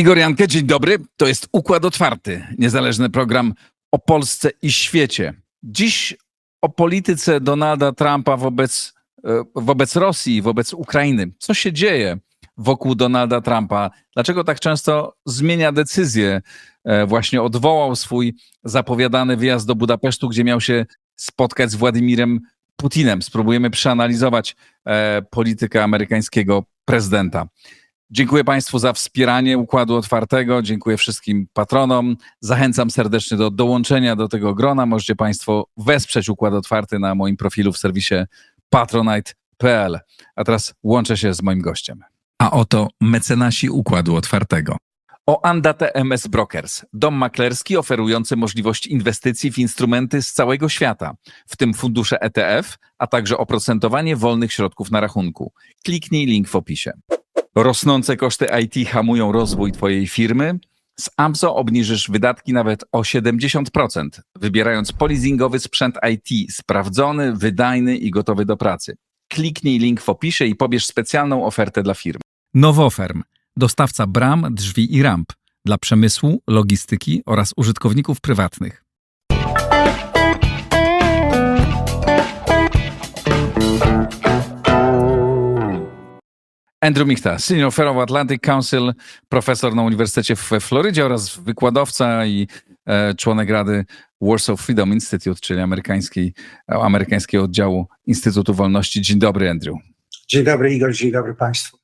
Igor Jankę, dzień dobry. To jest Układ Otwarty, niezależny program o Polsce i świecie. Dziś o polityce Donalda Trumpa wobec Rosji i wobec Ukrainy. Co się dzieje wokół Donalda Trumpa? Dlaczego tak często zmienia decyzję? Właśnie odwołał swój zapowiadany wyjazd do Budapesztu, gdzie miał się spotkać z Władimirem Putinem. Spróbujemy przeanalizować politykę amerykańskiego prezydenta. Dziękuję Państwu za wspieranie Układu Otwartego. Dziękuję wszystkim patronom. Zachęcam serdecznie do dołączenia do tego grona. Możecie Państwo wesprzeć Układ Otwarty na moim profilu w serwisie patronite.pl. A teraz łączę się z moim gościem. A oto mecenasi Układu Otwartego. Oandate MS Brokers, dom maklerski oferujący możliwość inwestycji w instrumenty z całego świata, w tym fundusze ETF, a także oprocentowanie wolnych środków na rachunku. Kliknij link w opisie. Rosnące koszty IT hamują rozwój Twojej firmy? Z AMZO obniżysz wydatki nawet o 70%, wybierając polizingowy sprzęt IT sprawdzony, wydajny i gotowy do pracy. Kliknij link w opisie i pobierz specjalną ofertę dla firmy. Nowoferm, dostawca bram, drzwi i ramp dla przemysłu, logistyki oraz użytkowników prywatnych. Andrew Michta, Senior Fellow Atlantic Council, profesor na Uniwersytecie w Florydzie oraz wykładowca i członek Rady Warsaw Freedom Institute, czyli amerykańskiego oddziału Instytutu Wolności. Dzień dobry, Andrew. Dzień dobry, Igor, dzień dobry Państwu.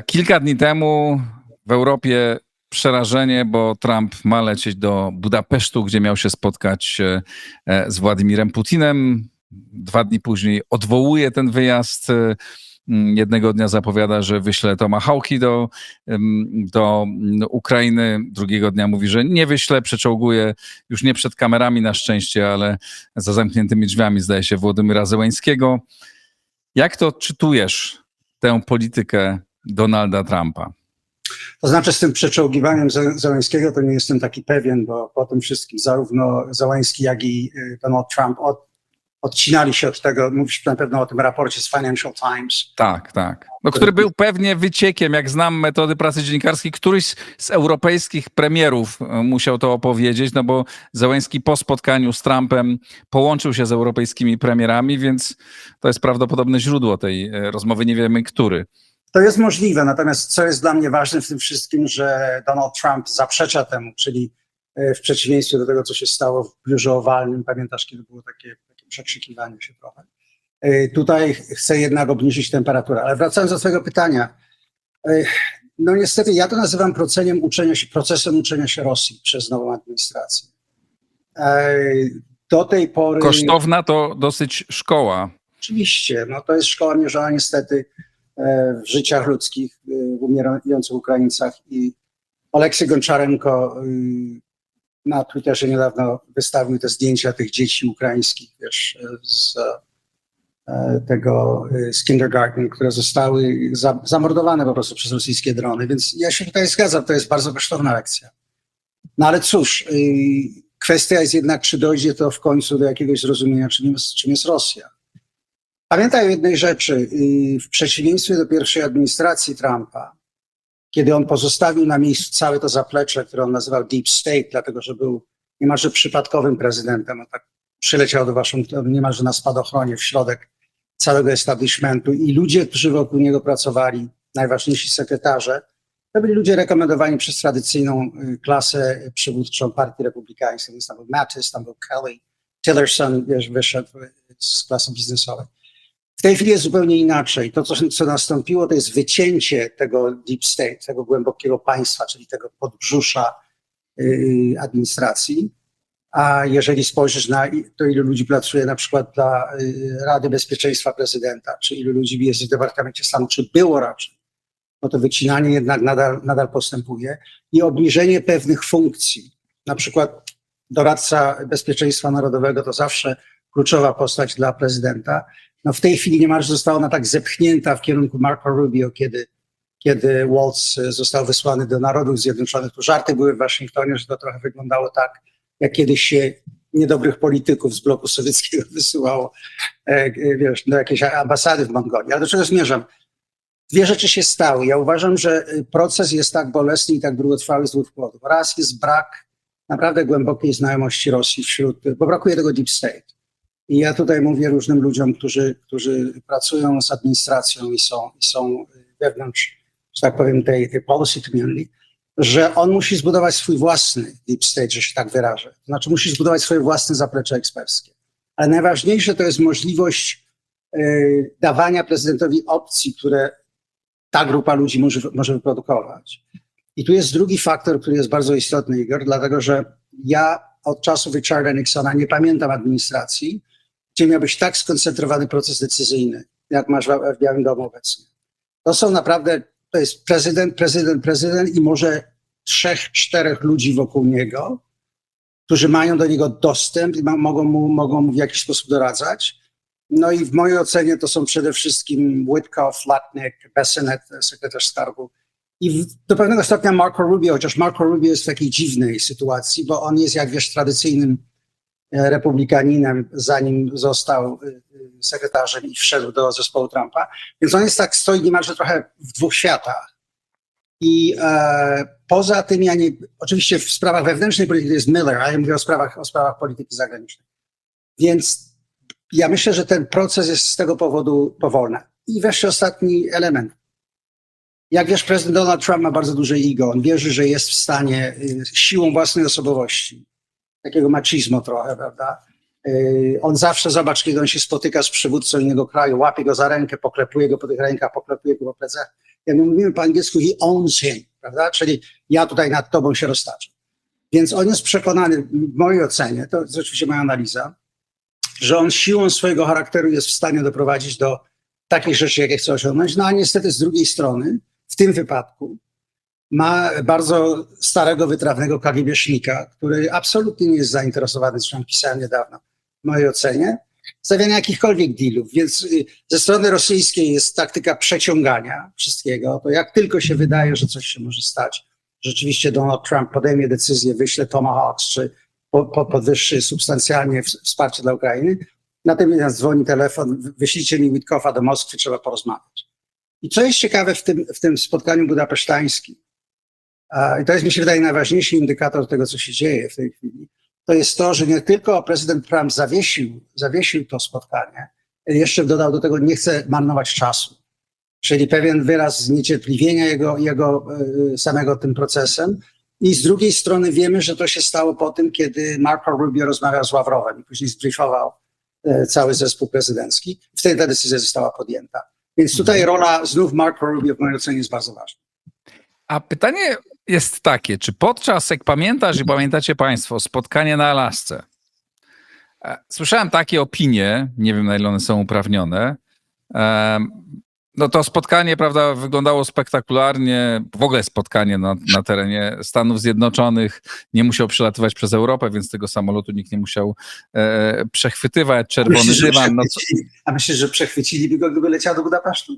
Kilka dni temu w Europie przerażenie, bo Trump ma lecieć do Budapesztu, gdzie miał się spotkać z Władimirem Putinem. 2 dni później odwołuje ten wyjazd. Jednego dnia zapowiada, że wyśle tomahawki do Ukrainy, drugiego dnia mówi, że nie wyśle, przeczołguje już nie przed kamerami na szczęście, ale za zamkniętymi drzwiami, zdaje się, Włodymyra Zełenskiego. Jak to czytujesz, tę politykę Donalda Trumpa? To znaczy z tym przeczołgiwaniem Zełenskiego to nie jestem taki pewien, bo po tym wszystkim zarówno Zełenski, jak i Donald Trump odcinali się od tego, mówisz na pewno o tym raporcie z Financial Times. Tak. No, który był pewnie wyciekiem, jak znam metody pracy dziennikarskiej, któryś z europejskich premierów musiał to opowiedzieć, no bo Zełenski po spotkaniu z Trumpem połączył się z europejskimi premierami, więc to jest prawdopodobne źródło tej rozmowy, nie wiemy który. To jest możliwe, natomiast co jest dla mnie ważne w tym wszystkim, że Donald Trump zaprzecza temu, czyli w przeciwieństwie do tego, co się stało w biurze owalnym, pamiętasz, kiedy było takie przekrzykiwanie się trochę. Tutaj chcę jednak obniżyć temperaturę. Ale wracając do twojego pytania, no niestety ja to nazywam procesem uczenia się Rosji przez nową administrację. Do tej pory... Kosztowna to dosyć szkoła. Oczywiście, no to jest szkoła mierzona niestety w życiach ludzkich, w umierających Ukraińcach i Oleksy Gonczarenko na Twitterze niedawno wystawił te zdjęcia tych dzieci ukraińskich, wiesz, z kindergarten, które zostały zamordowane po prostu przez rosyjskie drony. Więc ja się tutaj zgadzam, to jest bardzo kosztowna lekcja. No ale cóż, kwestia jest jednak, czy dojdzie to w końcu do jakiegoś zrozumienia, czym jest Rosja. Pamiętaj o jednej rzeczy, w przeciwieństwie do pierwszej administracji Trumpa, kiedy on pozostawił na miejscu całe to zaplecze, które on nazywał Deep State, dlatego że był niemalże przypadkowym prezydentem, on tak przyleciał do Waszyngtonu niemalże na spadochronie w środek całego establishmentu i ludzie, którzy wokół niego pracowali, najważniejsi sekretarze, to byli ludzie rekomendowani przez tradycyjną klasę przywódczą Partii Republikańskiej, więc tam był Mattis, tam był Kelly, Tillerson, wiesz, wyszedł z klasy biznesowej. W tej chwili jest zupełnie inaczej. To, co nastąpiło, to jest wycięcie tego deep state, tego głębokiego państwa, czyli tego podbrzusza administracji. A jeżeli spojrzysz na to, ilu ludzi pracuje na przykład dla Rady Bezpieczeństwa Prezydenta, czy ilu ludzi jest w Departamencie Stanu, czy było raczej, no to wycinanie jednak nadal postępuje i obniżenie pewnych funkcji. Na przykład doradca bezpieczeństwa narodowego to zawsze kluczowa postać dla prezydenta. No w tej chwili niemalże została ona tak zepchnięta w kierunku Marco Rubio, kiedy Waltz został wysłany do Narodów Zjednoczonych. Tu żarty były w Waszyngtonie, że to trochę wyglądało tak, jak kiedyś się niedobrych polityków z bloku sowieckiego wysyłało, wiesz, do jakiejś ambasady w Mongolii. Ale do czego zmierzam? Dwie rzeczy się stały. Ja uważam, że proces jest tak bolesny i tak długotrwały z dwóch powodów. Raz jest brak naprawdę głębokiej znajomości Rosji bo brakuje tego deep state. I ja tutaj mówię różnym ludziom, którzy pracują z administracją i są wewnątrz, że tak powiem, tej policy community, że on musi zbudować swój własny deep state, że się tak wyrażę. To znaczy musi zbudować swoje własne zaplecze eksperckie. Ale najważniejsze to jest możliwość dawania prezydentowi opcji, które ta grupa ludzi może wyprodukować. I tu jest drugi faktor, który jest bardzo istotny, Igor, dlatego że ja od czasów Richarda Nixona nie pamiętam administracji, gdzie miał być tak skoncentrowany proces decyzyjny, jak masz w Białym Domu obecnie. To są naprawdę, to jest prezydent i może 3-4 ludzi wokół niego, którzy mają do niego dostęp i mogą mu w jakiś sposób doradzać. No i w mojej ocenie to są przede wszystkim Witkoff, Latnik, Bessenet, sekretarz skarbu i do pewnego stopnia Marco Rubio, chociaż Marco Rubio jest w takiej dziwnej sytuacji, bo on jest, jak wiesz, tradycyjnym republikaninem, zanim został sekretarzem i wszedł do zespołu Trumpa. Więc on jest tak, stoi niemalże trochę w dwóch światach. I poza tym oczywiście w sprawach wewnętrznej polityki jest Miller, a ja mówię o sprawach polityki zagranicznej. Więc ja myślę, że ten proces jest z tego powodu powolny. I wreszcie ostatni element. Jak wiesz, prezydent Donald Trump ma bardzo duże ego. On wierzy, że jest w stanie siłą własnej osobowości, takiego machismo trochę, prawda? On zawsze, zobacz, kiedy on się spotyka z przywódcą innego kraju, łapie go za rękę, poklepuje go po tych rękach, poklepuje go po plecach. Jak my mówimy po angielsku, he owns him, prawda? Czyli ja tutaj nad tobą się roztaczam. Więc on jest przekonany, w mojej ocenie, to jest oczywiście moja analiza, że on siłą swojego charakteru jest w stanie doprowadzić do takich rzeczy, jakie chce osiągnąć. No a niestety z drugiej strony, w tym wypadku, ma bardzo starego, wytrawnego KGB-sznika, który absolutnie nie jest zainteresowany, zresztą pisałem niedawno, w mojej ocenie, stawiania jakichkolwiek dealów. Więc ze strony rosyjskiej jest taktyka przeciągania wszystkiego. To jak tylko się wydaje, że coś się może stać, rzeczywiście Donald Trump podejmie decyzję, wyśle Tomahawks, czy podwyższy substancjalnie wsparcie dla Ukrainy, natychmiast dzwoni telefon, wyślijcie mi Witkoffa do Moskwy, trzeba porozmawiać. I co jest ciekawe w tym spotkaniu budapesztańskim, i to jest, mi się wydaje, najważniejszy indykator tego, co się dzieje w tej chwili, to jest to, że nie tylko prezydent Trump zawiesił to spotkanie, jeszcze dodał do tego, nie chce marnować czasu. Czyli pewien wyraz zniecierpliwienia jego samego tym procesem. I z drugiej strony wiemy, że to się stało po tym, kiedy Marco Rubio rozmawiał z Ławrowem i później zbriefował cały zespół prezydencki. Wtedy ta decyzja została podjęta. Więc tutaj rola znów Marco Rubio w mojej ocenie jest bardzo ważna. A pytanie jest takie, czy podczas, jak pamiętasz i pamiętacie państwo, spotkanie na Alasce, słyszałem takie opinie, nie wiem na ile one są uprawnione, no to spotkanie, prawda, wyglądało spektakularnie, w ogóle spotkanie na terenie Stanów Zjednoczonych, nie musiał przelatywać przez Europę, więc tego samolotu nikt nie musiał przechwytywać, czerwony dywan. A myślisz, że przechwyciliby go, gdyby leciał do Budapesztu?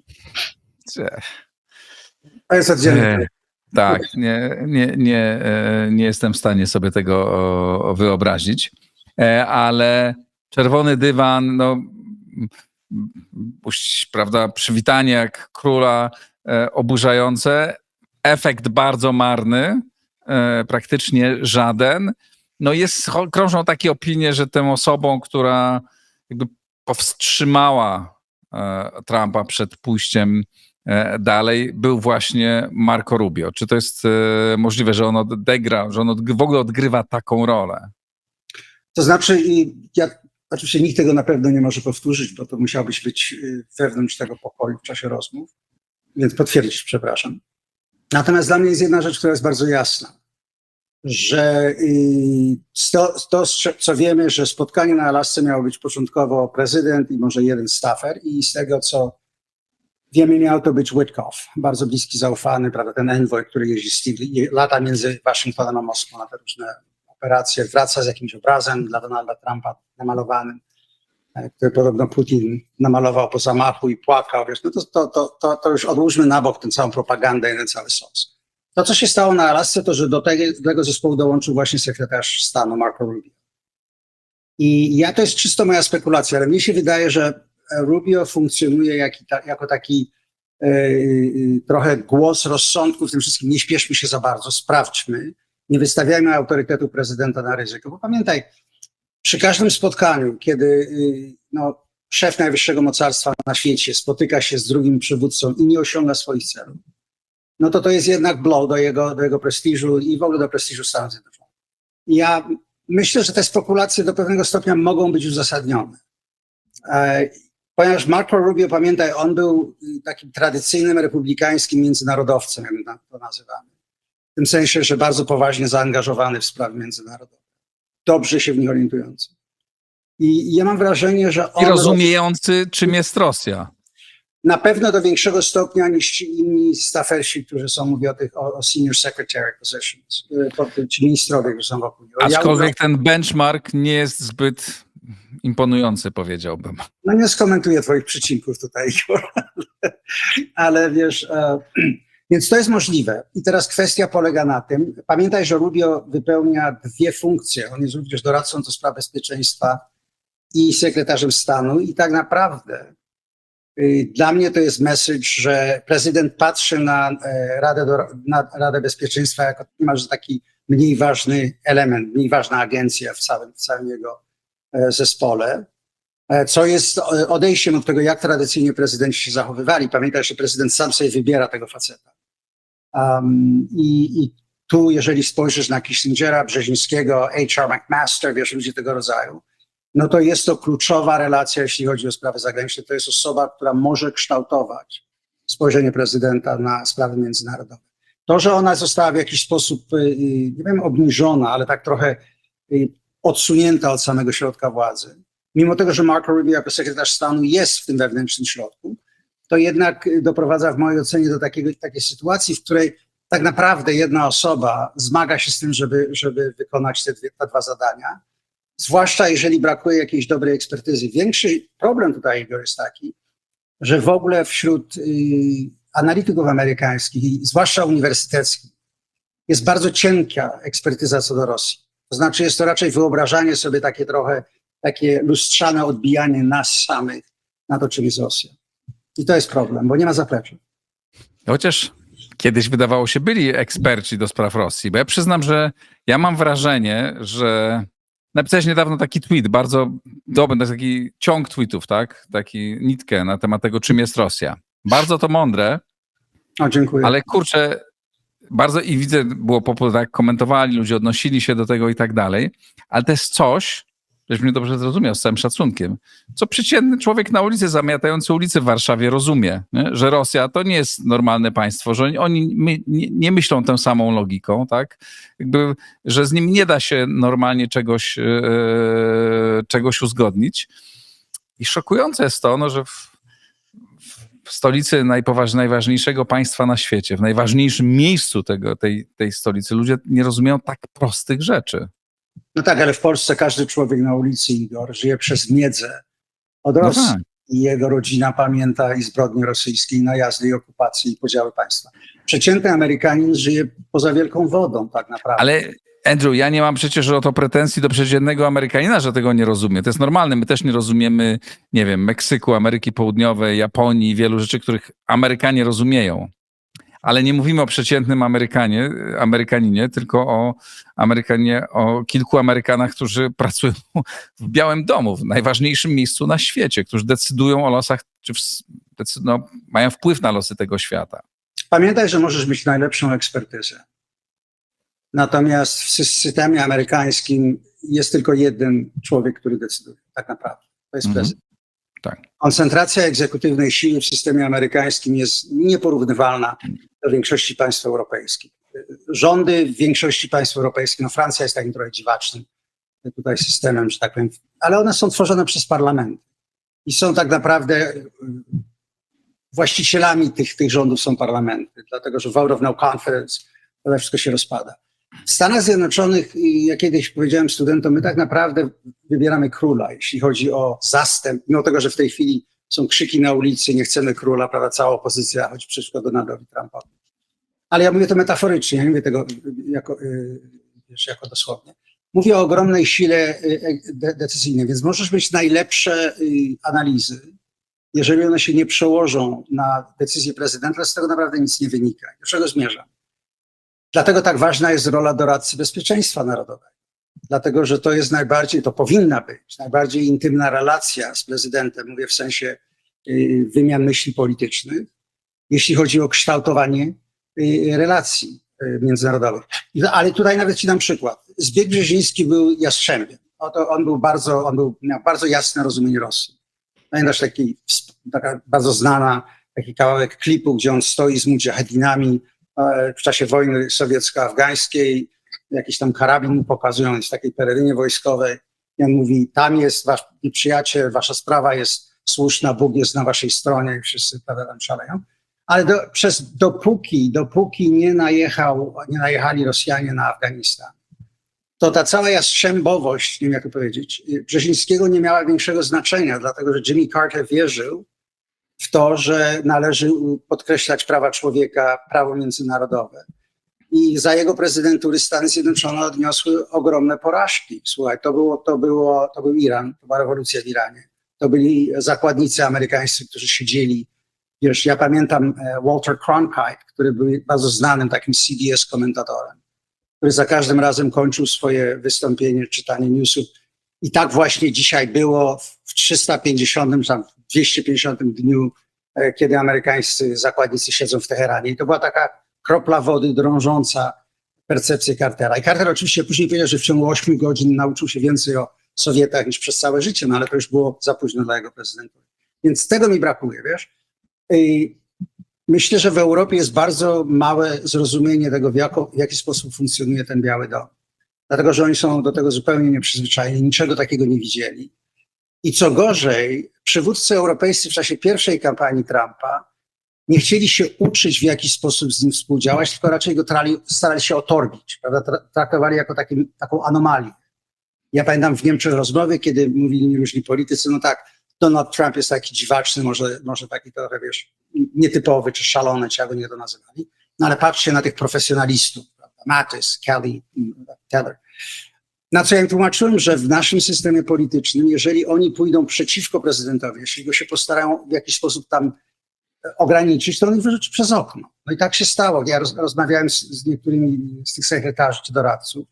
To jest oddzielne. Tak, nie jestem w stanie sobie tego wyobrazić, ale czerwony dywan, no prawda, przywitanie jak króla oburzające, efekt bardzo marny, praktycznie żaden. No krążą takie opinie, że tą osobą, która jakby powstrzymała Trumpa przed pójściem dalej, był właśnie Marco Rubio. Czy to jest możliwe, że on w ogóle odgrywa taką rolę? To znaczy, oczywiście nikt tego na pewno nie może powtórzyć, bo to musiałbyś być wewnątrz tego pokoju w czasie rozmów, więc potwierdzić, przepraszam. Natomiast dla mnie jest jedna rzecz, która jest bardzo jasna, że to, co wiemy, że spotkanie na Alasce miało być początkowo prezydent i może jeden staffer, i z tego, co wiemy, miał to być Witkoff, bardzo bliski, zaufany, prawda, ten envoy, który lata między Waszyngtonem a Moskwą na te różne operacje, wraca z jakimś obrazem dla Donalda Trumpa namalowanym, który podobno Putin namalował po zamachu i płakał. Wiesz, no to już odłóżmy na bok tę całą propagandę i ten cały sos. To, co się stało na Alasce, to, że do tego zespołu dołączył właśnie sekretarz stanu Marco Rubio. I to jest czysto moja spekulacja, ale mnie się wydaje, że Rubio funkcjonuje jako taki trochę głos rozsądku w tym wszystkim. Nie śpieszmy się za bardzo, sprawdźmy, nie wystawiajmy autorytetu prezydenta na ryzyko. Bo pamiętaj, przy każdym spotkaniu, kiedy szef najwyższego mocarstwa na świecie spotyka się z drugim przywódcą i nie osiąga swoich celów, no to jest jednak blow do jego prestiżu i w ogóle do prestiżu Stanów Zjednoczonych. I ja myślę, że te spekulacje do pewnego stopnia mogą być uzasadnione. Ponieważ Marco Rubio, pamiętaj, on był takim tradycyjnym republikańskim międzynarodowcem, jak my to nazywamy. W tym sensie, że bardzo poważnie zaangażowany w sprawy międzynarodowe. Dobrze się w nich orientujący. I ja mam wrażenie, że on... I rozumiejący, czym jest Rosja. Na pewno do większego stopnia niż ci inni staffersi, którzy są, mówię o senior secretary positions, ci ministrowie, którzy są wokół niego. Aczkolwiek ten benchmark nie jest zbyt imponujący, powiedziałbym. No nie skomentuję twoich przycinków tutaj, ale wiesz, więc to jest możliwe. I teraz kwestia polega na tym, pamiętaj, że Rubio wypełnia dwie funkcje. On jest również doradcą do spraw bezpieczeństwa i sekretarzem stanu i tak naprawdę dla mnie to jest message, że prezydent patrzy na Radę Bezpieczeństwa jako niemalże taki mniej ważny element, mniej ważna agencja w całym jego zespole, co jest odejściem od tego, jak tradycyjnie prezydenci się zachowywali. Pamiętaj, że prezydent sam sobie wybiera tego faceta. I tu, jeżeli spojrzysz na Kissingera, Brzezińskiego, H.R. McMaster, wiesz, ludzi tego rodzaju, no to jest to kluczowa relacja, jeśli chodzi o sprawy zagraniczne. To jest osoba, która może kształtować spojrzenie prezydenta na sprawy międzynarodowe. To, że ona została w jakiś sposób, nie wiem, obniżona, ale tak trochę odsunięta od samego środka władzy, mimo tego, że Marco Rubio jako sekretarz stanu jest w tym wewnętrznym środku, to jednak doprowadza w mojej ocenie do takiej sytuacji, w której tak naprawdę jedna osoba zmaga się z tym, żeby wykonać te dwa zadania, zwłaszcza jeżeli brakuje jakiejś dobrej ekspertyzy. Większy problem tutaj, Igor, jest taki, że w ogóle wśród analityków amerykańskich, zwłaszcza uniwersyteckich, jest bardzo cienka ekspertyza co do Rosji. To znaczy jest to raczej wyobrażanie sobie takie lustrzane odbijanie nas samych na to, czym jest Rosja. I to jest problem, bo nie ma zaplecza. Chociaż kiedyś wydawało się byli eksperci do spraw Rosji, bo ja przyznam, że ja mam wrażenie, że napisałeś niedawno taki tweet, bardzo dobry, taki ciąg tweetów, tak? Taki nitkę na temat tego, czym jest Rosja. Bardzo to mądre. O, dziękuję. Ale kurczę, bardzo i widzę, było tak, komentowali, ludzie odnosili się do tego i tak dalej, ale to jest coś, żeś mnie dobrze zrozumiał, z całym szacunkiem, co przeciętny człowiek na ulicy, zamiatający ulicy w Warszawie rozumie, nie? Że Rosja to nie jest normalne państwo, że oni nie myślą tą samą logiką, tak? Jakby, że z nimi nie da się normalnie czegoś uzgodnić. I szokujące jest to, no, że w stolicy najważniejszego państwa na świecie, w najważniejszym miejscu tej stolicy ludzie nie rozumieją tak prostych rzeczy. No tak, ale w Polsce każdy człowiek na ulicy, Igor, żyje przez miedzę od Rosji. No tak. I jego rodzina pamięta i zbrodnie rosyjskie, i najazdy, i okupacje, i podziały państwa. Przeciętny Amerykanin żyje poza wielką wodą tak naprawdę. Ale Andrew, ja nie mam przecież o to pretensji do przeciętnego Amerykanina, że tego nie rozumie. To jest normalne. My też nie rozumiemy, nie wiem, Meksyku, Ameryki Południowej, Japonii, wielu rzeczy, których Amerykanie rozumieją. Ale nie mówimy o przeciętnym Amerykaninie, tylko o kilku Amerykanach, którzy pracują w Białym Domu, w najważniejszym miejscu na świecie, którzy decydują o losach, czy mają wpływ na losy tego świata. Pamiętaj, że możesz mieć najlepszą ekspertyzę. Natomiast w systemie amerykańskim jest tylko jeden człowiek, który decyduje, tak naprawdę. To jest prezydent. Tak. Koncentracja egzekutywnej siły w systemie amerykańskim jest nieporównywalna do większości państw europejskich. Rządy w większości państw europejskich, no Francja jest takim trochę dziwacznym tutaj systemem, że tak powiem, ale one są tworzone przez parlamenty i są tak naprawdę właścicielami tych rządów są parlamenty, dlatego że vote of no confidence, to wszystko się rozpada. W Stanach Zjednoczonych, ja kiedyś powiedziałem studentom, my tak naprawdę wybieramy króla, jeśli chodzi o zastęp, mimo tego, że w tej chwili są krzyki na ulicy, nie chcemy króla, prawda, cała opozycja chodzi przeciwko Donaldowi Trumpowi. Ale ja mówię to metaforycznie, ja nie mówię tego jako dosłownie. Mówię o ogromnej sile decyzyjnej, więc możesz mieć najlepsze analizy jeżeli one się nie przełożą na decyzję prezydenta, to z tego naprawdę nic nie wynika. Do czego zmierzam? Dlatego tak ważna jest rola doradcy bezpieczeństwa narodowego. Dlatego, że to jest najbardziej, to powinna być najbardziej intymna relacja z prezydentem, mówię w sensie wymian myśli politycznych, jeśli chodzi o kształtowanie relacji międzynarodowych. Ale tutaj nawet ci dam przykład. Zbigniew Brzeziński był jastrzębiem. Miał bardzo jasne rozumienie Rosji. Pamiętasz taka bardzo znana, taki kawałek klipu, gdzie on stoi z mudżahedinami w czasie wojny sowiecko-afgańskiej, jakiś tam karabin mu pokazują w takiej pererynie wojskowej. I on mówi, tam jest wasz przyjaciel, wasza sprawa jest słuszna, Bóg jest na waszej stronie i wszyscy tam szaleją. Ale dopóki nie najechali Rosjanie na Afganistan, to ta cała jastrzębowość, nie wiem jak to powiedzieć, Brzezińskiego nie miała większego znaczenia, dlatego że Jimmy Carter wierzył w to, że należy podkreślać prawa człowieka, prawo międzynarodowe. I za jego prezydentury Stany Zjednoczone odniosły ogromne porażki. Słuchaj, to był Iran, to była rewolucja w Iranie. To byli zakładnicy amerykańscy, którzy siedzieli. Wiesz, ja pamiętam Walter Cronkite, który był bardzo znanym takim CBS komentatorem, który za każdym razem kończył swoje wystąpienie, czytanie newsów. I tak właśnie dzisiaj było w 350, tam 250 dniu, kiedy amerykańscy zakładnicy siedzą w Teheranie. I to była taka kropla wody drążąca percepcję Cartera. I Carter oczywiście później powiedział, że w ciągu 8 godzin nauczył się więcej o Sowietach niż przez całe życie, no ale to już było za późno dla jego prezydentury. Więc tego mi brakuje, wiesz. I myślę, że w Europie jest bardzo małe zrozumienie tego, w jaki sposób funkcjonuje ten Biały Dom. Dlatego, że oni są do tego zupełnie nieprzyzwyczajeni, niczego takiego nie widzieli. I co gorzej, przywódcy europejscy w czasie pierwszej kampanii Trumpa nie chcieli się uczyć, w jaki sposób z nim współdziałać, tylko raczej go starali się otorbić, prawda? Traktowali jako taką anomalię. Ja pamiętam w Niemczech rozmowy, kiedy mówili mi różni politycy, no tak, Donald Trump jest taki dziwaczny, może taki trochę, wiesz, nietypowy, czy szalony, czy jak oni to nazywali, no ale patrzcie na tych profesjonalistów, prawda? Mattis, Kelly, Teller. Na co ja im tłumaczyłem, że w naszym systemie politycznym, jeżeli oni pójdą przeciwko prezydentowi, jeśli go się postarają w jakiś sposób tam ograniczyć, to on ich wyrzuci przez okno. No i tak się stało. Ja rozmawiałem z niektórymi z tych sekretarzy czy doradców.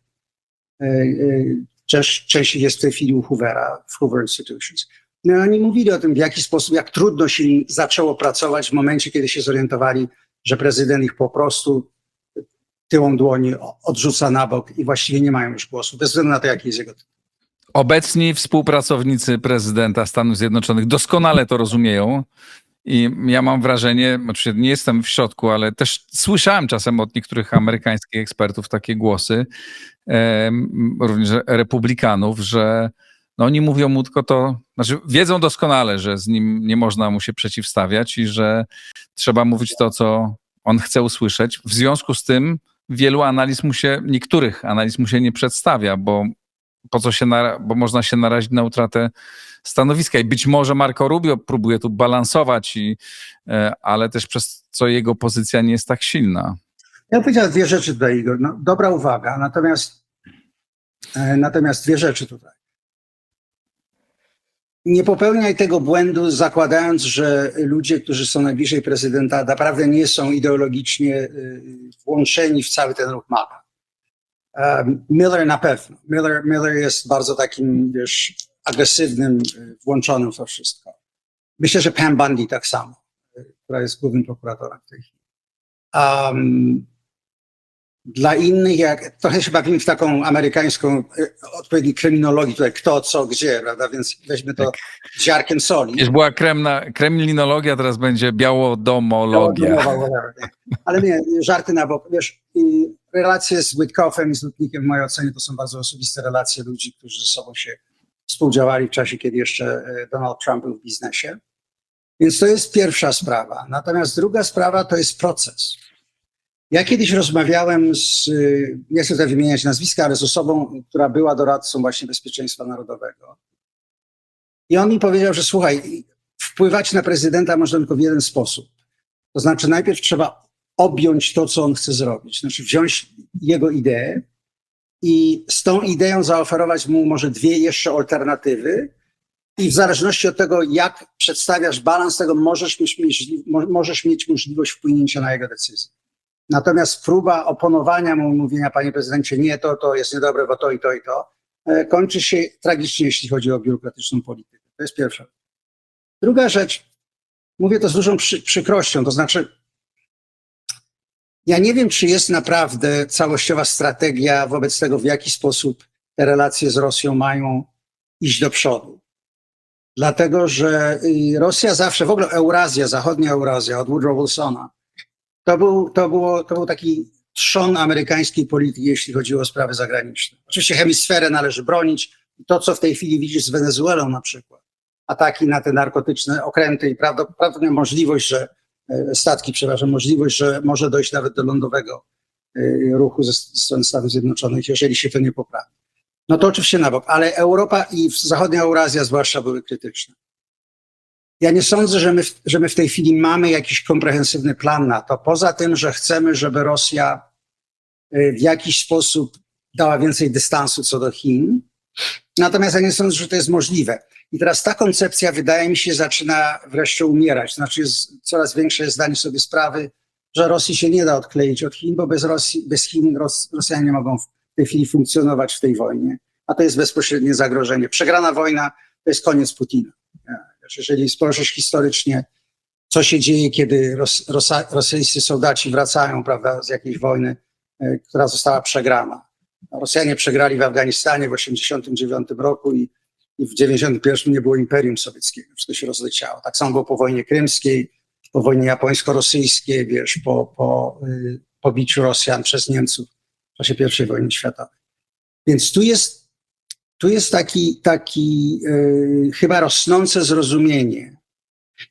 Część jest w tej chwili u Hoovera, w Hoover Institutions. No oni mówili o tym, w jaki sposób, jak trudno się im zaczęło pracować w momencie, kiedy się zorientowali, że prezydent ich po prostu tyłą dłoni odrzuca na bok i właściwie nie mają już głosu, bez względu na to, jaki jest jego tytuł. Obecni współpracownicy prezydenta Stanów Zjednoczonych doskonale to rozumieją i ja mam wrażenie, oczywiście nie jestem w środku, ale też słyszałem czasem od niektórych amerykańskich ekspertów takie głosy, również republikanów, że no oni mówią mu tylko to, znaczy wiedzą doskonale, że z nim nie można mu się przeciwstawiać i że trzeba mówić to, co on chce usłyszeć. W związku z tym niektórych analiz mu się nie przedstawia, bo bo można się narazić na utratę stanowiska. I być może Marco Rubio próbuje tu balansować, ale też przez co jego pozycja nie jest tak silna. Ja powiedziałem dwie rzeczy tutaj, Igor. No, dobra uwaga, natomiast dwie rzeczy tutaj. Nie popełniaj tego błędu, zakładając, że ludzie, którzy są najbliżej prezydenta, naprawdę nie są ideologicznie włączeni w cały ten ruch MAGA. Miller na pewno. Miller jest bardzo takim, wiesz, agresywnym, włączonym w to wszystko. Myślę, że Pam Bundy tak samo, która jest głównym prokuratorem w tej chwili. Dla innych, trochę się bawimy w taką amerykańską odpowiedni kryminologię, tutaj kto, co, gdzie, prawda? Więc weźmy to z ziarkiem soli. Już była kremlinologia, teraz będzie białodomologia. Ale nie, żarty na bok. Wiesz, relacje z Witkoffem i z Lutnikiem w mojej ocenie to są bardzo osobiste relacje ludzi, którzy ze sobą się współdziałali w czasie, kiedy jeszcze Donald Trump był w biznesie. Więc to jest pierwsza sprawa. Natomiast druga sprawa to jest proces. Ja kiedyś rozmawiałem nie chcę tutaj wymieniać nazwiska, ale z osobą, która była doradcą właśnie bezpieczeństwa narodowego. I on mi powiedział, że słuchaj, wpływać na prezydenta można tylko w jeden sposób. To znaczy najpierw trzeba objąć to, co on chce zrobić. Znaczy wziąć jego ideę i z tą ideą zaoferować mu może dwie jeszcze alternatywy I w zależności od tego, jak przedstawiasz balans tego, możesz mieć możliwość wpłynięcia na jego decyzję. Natomiast próba oponowania mu, mówienia, panie prezydencie, nie, to jest niedobre, bo to i to i to, kończy się tragicznie, jeśli chodzi o biurokratyczną politykę. To jest pierwsza rzecz. Druga rzecz, mówię to z dużą przykrością, to znaczy ja nie wiem, czy jest naprawdę całościowa strategia wobec tego, w jaki sposób te relacje z Rosją mają iść do przodu. Dlatego, że Rosja zawsze, w ogóle Eurazja, zachodnia Eurazja od Woodrow Wilsona, to był taki trzon amerykańskiej polityki, jeśli chodziło o sprawy zagraniczne. Oczywiście hemisferę należy bronić. To, co w tej chwili widzisz z Wenezuelą na przykład, ataki na te narkotyczne okręty i prawdopodobnie możliwość, że może dojść nawet do lądowego ruchu ze strony Stanów Zjednoczonych, jeżeli się to nie poprawi. No to oczywiście na bok, ale Europa i zachodnia Eurazja zwłaszcza były krytyczne. Ja nie sądzę, że my w tej chwili mamy jakiś komprehensywny plan na to, poza tym, że chcemy, żeby Rosja w jakiś sposób dała więcej dystansu co do Chin. Natomiast ja nie sądzę, że to jest możliwe. I teraz ta koncepcja, wydaje mi się, zaczyna wreszcie umierać. Znaczy coraz większe jest zdanie sobie sprawy, że Rosji się nie da odkleić od Chin, bo bez Chin Rosjanie nie mogą w tej chwili funkcjonować w tej wojnie. A to jest bezpośrednie zagrożenie. Przegrana wojna to jest koniec Putina. Jeżeli spojrzysz historycznie, co się dzieje, kiedy rosyjscy soldaci wracają, prawda, z jakiejś wojny, która została przegrana. Rosjanie przegrali w Afganistanie w 1989 roku i w 1991 nie było Imperium Sowieckiego. Wszystko się rozleciało. Tak samo było po wojnie krymskiej, po wojnie japońsko-rosyjskiej, wiesz, po pobiciu Rosjan przez Niemców w czasie I wojny światowej. Więc tu jest taki chyba rosnące zrozumienie.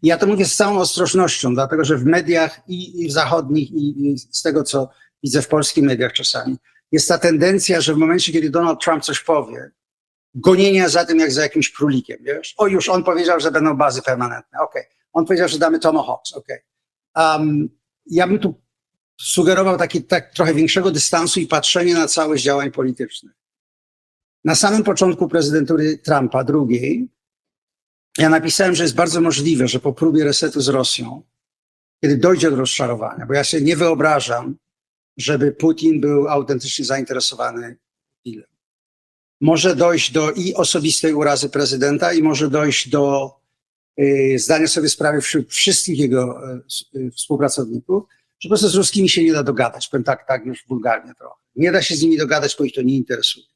I ja to mówię z całą ostrożnością, dlatego że w mediach i w zachodnich, i z tego, co widzę w polskich mediach czasami, jest ta tendencja, że w momencie, kiedy Donald Trump coś powie, gonienia za tym jak za jakimś królikiem, wiesz? O, już on powiedział, że będą bazy permanentne, okej. On powiedział, że damy Tomahawks, okej. Ja bym tu sugerował tak trochę większego dystansu i patrzenie na całość działań politycznych. Na samym początku prezydentury Trumpa, drugiej, ja napisałem, że jest bardzo możliwe, że po próbie resetu z Rosją, kiedy dojdzie do rozczarowania, bo ja sobie nie wyobrażam, żeby Putin był autentycznie zainteresowany dealem. Może dojść do i osobistej urazy prezydenta i może dojść do zdania sobie sprawy wśród wszystkich jego współpracowników, że po prostu z ruskimi się nie da dogadać. Powiem tak już wulgarnie trochę. Nie da się z nimi dogadać, bo ich to nie interesuje.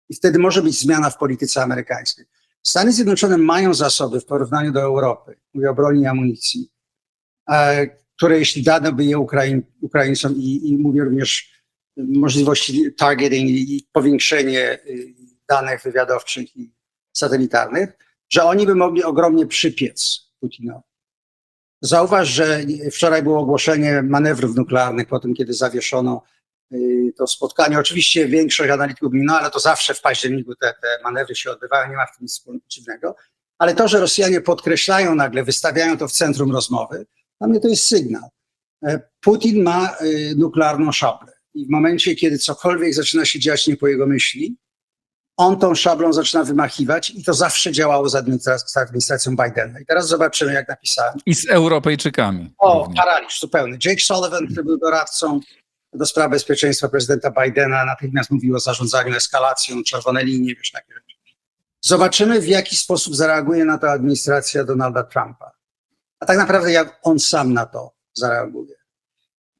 I wtedy może być zmiana w polityce amerykańskiej. Stany Zjednoczone mają zasoby w porównaniu do Europy, mówię o broni i amunicji, które jeśli dano by je Ukraińcom i mówię również możliwości targeting i powiększenie danych wywiadowczych i satelitarnych, że oni by mogli ogromnie przypiec Putinowi. Zauważ, że wczoraj było ogłoszenie manewrów nuklearnych po tym, kiedy zawieszono to spotkanie. Oczywiście większość analityków mówi, no ale to zawsze w październiku te manewry się odbywają, nie ma w tym nic dziwnego. Ale to, że Rosjanie podkreślają nagle, wystawiają to w centrum rozmowy, dla mnie to jest sygnał. Putin ma nuklearną szablę i w momencie, kiedy cokolwiek zaczyna się dziać nie po jego myśli, on tą szablą zaczyna wymachiwać i to zawsze działało z administracją Bidena. I teraz zobaczymy, jak napisałem. I z Europejczykami. Paraliż zupełny. Jake Sullivan, który był doradcą do spraw bezpieczeństwa prezydenta Bidena, natychmiast mówił o zarządzaniu eskalacją, czerwone linie, wiesz, takie rzeczy. Zobaczymy, w jaki sposób zareaguje na to administracja Donalda Trumpa. A tak naprawdę jak on sam na to zareaguje.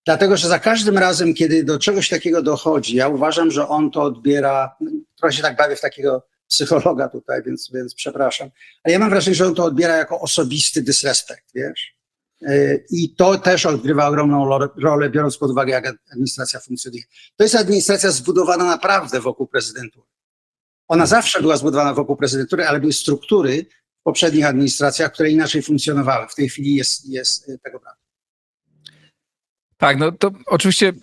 Dlatego, że za każdym razem, kiedy do czegoś takiego dochodzi, ja uważam, że on to odbiera, trochę się tak bawię w takiego psychologa tutaj, więc przepraszam, ale ja mam wrażenie, że on to odbiera jako osobisty dysrespekt, wiesz? I to też odgrywa ogromną rolę, biorąc pod uwagę, jak administracja funkcjonuje. To jest administracja zbudowana naprawdę wokół prezydentury. Ona zawsze była zbudowana wokół prezydentury, ale były struktury w poprzednich administracjach, które inaczej funkcjonowały. W tej chwili jest tego brak. Tak, no to oczywiście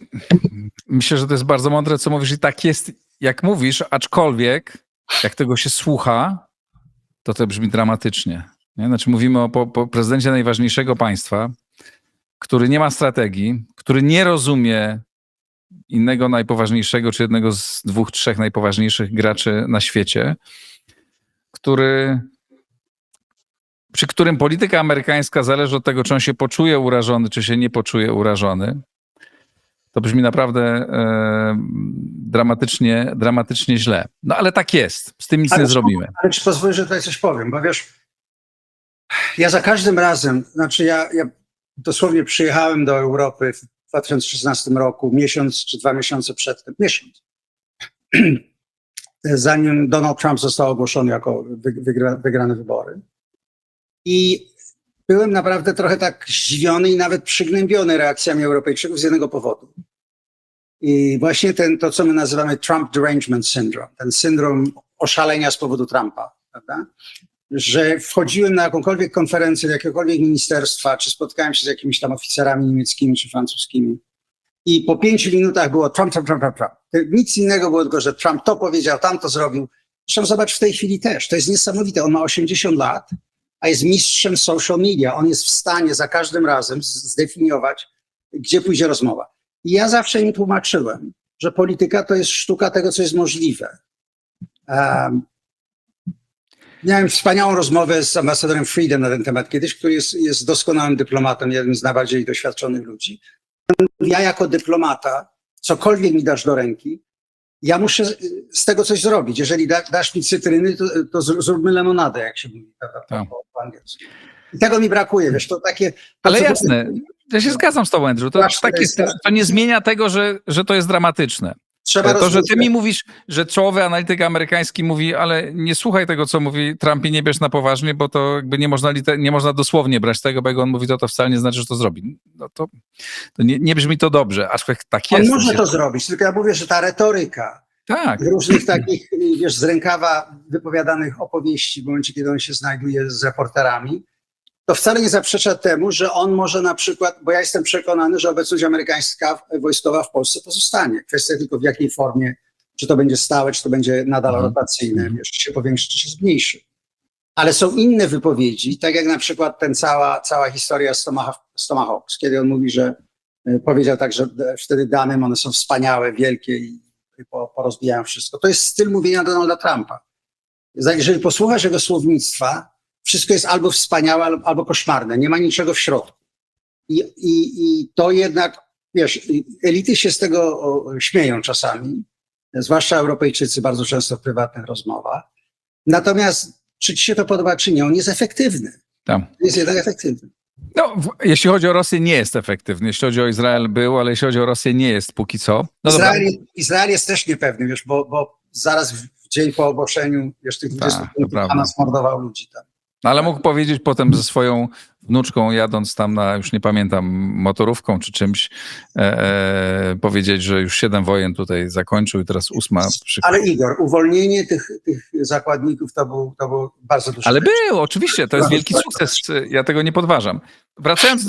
myślę, że to jest bardzo mądre, co mówisz i tak jest, jak mówisz, aczkolwiek jak tego się słucha, to brzmi dramatycznie. Nie? Znaczy mówimy o prezydencie najważniejszego państwa, który nie ma strategii, który nie rozumie innego najpoważniejszego, czy jednego z 2, 3 najpoważniejszych graczy na świecie, który przy którym polityka amerykańska zależy od tego, czy on się poczuje urażony, czy się nie poczuje urażony. To brzmi naprawdę dramatycznie źle. No ale tak jest. Z tym nic nie zrobimy. Ale czy pozwolisz, że tutaj coś powiem? Bo wiesz, ja za każdym razem, znaczy ja dosłownie przyjechałem do Europy w 2016 roku, miesiąc czy 2 miesiące przed tym, miesiąc, zanim Donald Trump został ogłoszony jako wygrany wybory. I byłem naprawdę trochę tak zdziwiony i nawet przygnębiony reakcjami Europejczyków z jednego powodu. I właśnie to, co my nazywamy Trump Derangement Syndrome, ten syndrom oszalenia z powodu Trumpa, prawda? Że wchodziłem na jakąkolwiek konferencję do jakiegokolwiek ministerstwa, czy spotkałem się z jakimiś tam oficerami niemieckimi czy francuskimi i po 5 minutach było Trump. Nic innego było, tylko że Trump to powiedział, tam to zrobił. Zresztą zobacz w tej chwili też, to jest niesamowite, on ma 80 lat, a jest mistrzem social media. On jest w stanie za każdym razem zdefiniować, gdzie pójdzie rozmowa. I ja zawsze im tłumaczyłem, że polityka to jest sztuka tego, co jest możliwe. Miałem wspaniałą rozmowę z ambasadorem Friedem na ten temat kiedyś, który jest doskonałym dyplomatem, jednym z najbardziej doświadczonych ludzi. Ja jako dyplomata, cokolwiek mi dasz do ręki, ja muszę z tego coś zrobić. Jeżeli dasz mi cytryny, to zróbmy lemonadę, jak się mówi po angielsku. I tego mi brakuje, wiesz, to takie... Ale jasne, ja się zgadzam z tobą, Andrew. To nie zmienia tego, że to jest dramatyczne. To, że ty mi mówisz, że czołowy analityk amerykański mówi, ale nie słuchaj tego, co mówi Trump i nie bierz na poważnie, bo to jakby nie można dosłownie brać tego, bo jak on mówi, to wcale nie znaczy, że to zrobi. No to nie brzmi to dobrze, aczkolwiek tak jest. On może to zrobić, tylko ja mówię, że ta retoryka różnych takich, wiesz, z rękawa wypowiadanych opowieści w momencie, kiedy on się znajduje z reporterami, to wcale nie zaprzecza temu, że on może na przykład, bo ja jestem przekonany, że obecność amerykańska wojskowa w Polsce pozostanie. Kwestia tylko w jakiej formie, czy to będzie stałe, czy to będzie nadal rotacyjne, wiesz, czy się powiększy, czy się zmniejszy. Ale są inne wypowiedzi, tak jak na przykład cała historia z Tomahawks, kiedy on mówi, że powiedział tak, że wtedy dane, one są wspaniałe, wielkie i porozbijają wszystko. To jest styl mówienia Donalda Trumpa. Jeżeli posłuchasz jego słownictwa, wszystko jest albo wspaniałe, albo koszmarne. Nie ma niczego w środku. I to jednak, wiesz, elity się z tego śmieją czasami, zwłaszcza Europejczycy bardzo często w prywatnych rozmowach. Natomiast czy ci się to podoba, czy nie, on jest efektywny. Jest jednak efektywny. No, jeśli chodzi o Rosję, nie jest efektywny. Jeśli chodzi o Izrael, był, ale jeśli chodzi o Rosję, nie jest póki co. No Izrael jest też niepewny, wiesz, bo zaraz w dzień po ogłoszeniu, wiesz, tych 20 punktów Hamas mordował ludzi tam. No, ale mógł powiedzieć potem ze swoją wnuczką, jadąc tam na, już nie pamiętam, motorówką czy czymś, powiedzieć, że już 7 wojen tutaj zakończył i teraz 8. Ale Igor, uwolnienie tych zakładników to był bardzo duży. Ale był, oczywiście, to jest wielki sukces, ja tego nie podważam. Wracając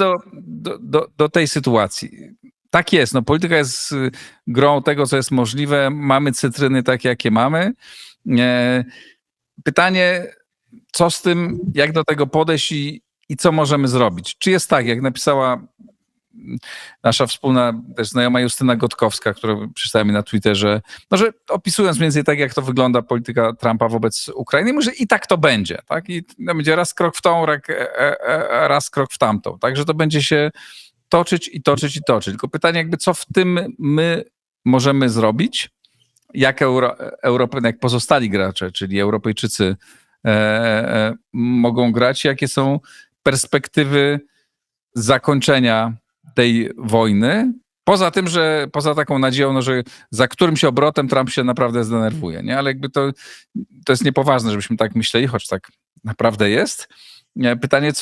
do tej sytuacji. Tak jest, no polityka jest grą tego, co jest możliwe. Mamy cytryny takie, jakie mamy. Pytanie, co z tym, jak do tego podejść i co możemy zrobić? Czy jest tak, jak napisała nasza wspólna też znajoma Justyna Gotkowska, która przeczytała mi na Twitterze, no, że opisując mniej więcej tak, jak to wygląda polityka Trumpa wobec Ukrainy, może i tak to będzie, tak? I będzie raz krok w tą, raz krok w tamtą, tak? Że to będzie się toczyć. Tylko pytanie jakby, co w tym my możemy zrobić, jak jak pozostali gracze, czyli Europejczycy mogą grać, jakie są perspektywy zakończenia tej wojny, poza taką nadzieją, no, że za którymś obrotem Trump się naprawdę zdenerwuje, nie? Ale jakby to jest niepoważne, żebyśmy tak myśleli, choć tak naprawdę jest. Pytanie,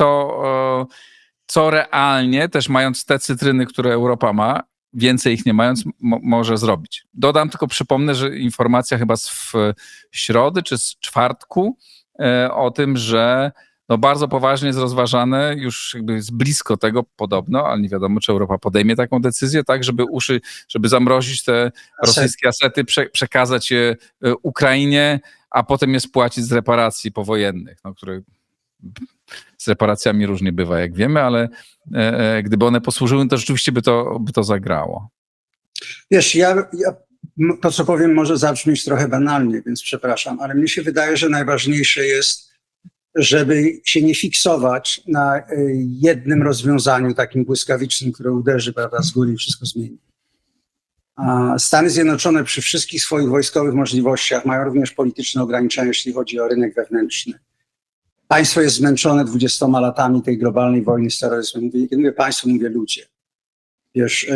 co realnie, też mając te cytryny, które Europa ma, więcej ich nie mając, może zrobić. Dodam, tylko przypomnę, że informacja chyba z środy czy z czwartku o tym, że no bardzo poważnie jest rozważane, już jakby jest blisko tego podobno, ale nie wiadomo, czy Europa podejmie taką decyzję, tak, żeby zamrozić te rosyjskie asety, przekazać je Ukrainie, a potem je spłacić z reparacji powojennych, no, które z reparacjami różnie bywa, jak wiemy, ale gdyby one posłużyły, to rzeczywiście by to zagrało. Wiesz, ja to, co powiem, może zabrzmieć trochę banalnie, więc przepraszam, ale mnie się wydaje, że najważniejsze jest żeby się nie fiksować na jednym rozwiązaniu takim błyskawicznym, które uderzy, prawda, z góry i wszystko zmieni. A Stany Zjednoczone przy wszystkich swoich wojskowych możliwościach mają również polityczne ograniczenia, jeśli chodzi o rynek wewnętrzny. Państwo jest zmęczone 20 latami tej globalnej wojny z terroryzmem. Kiedy mówię państwo, mówię ludzie. Wiesz,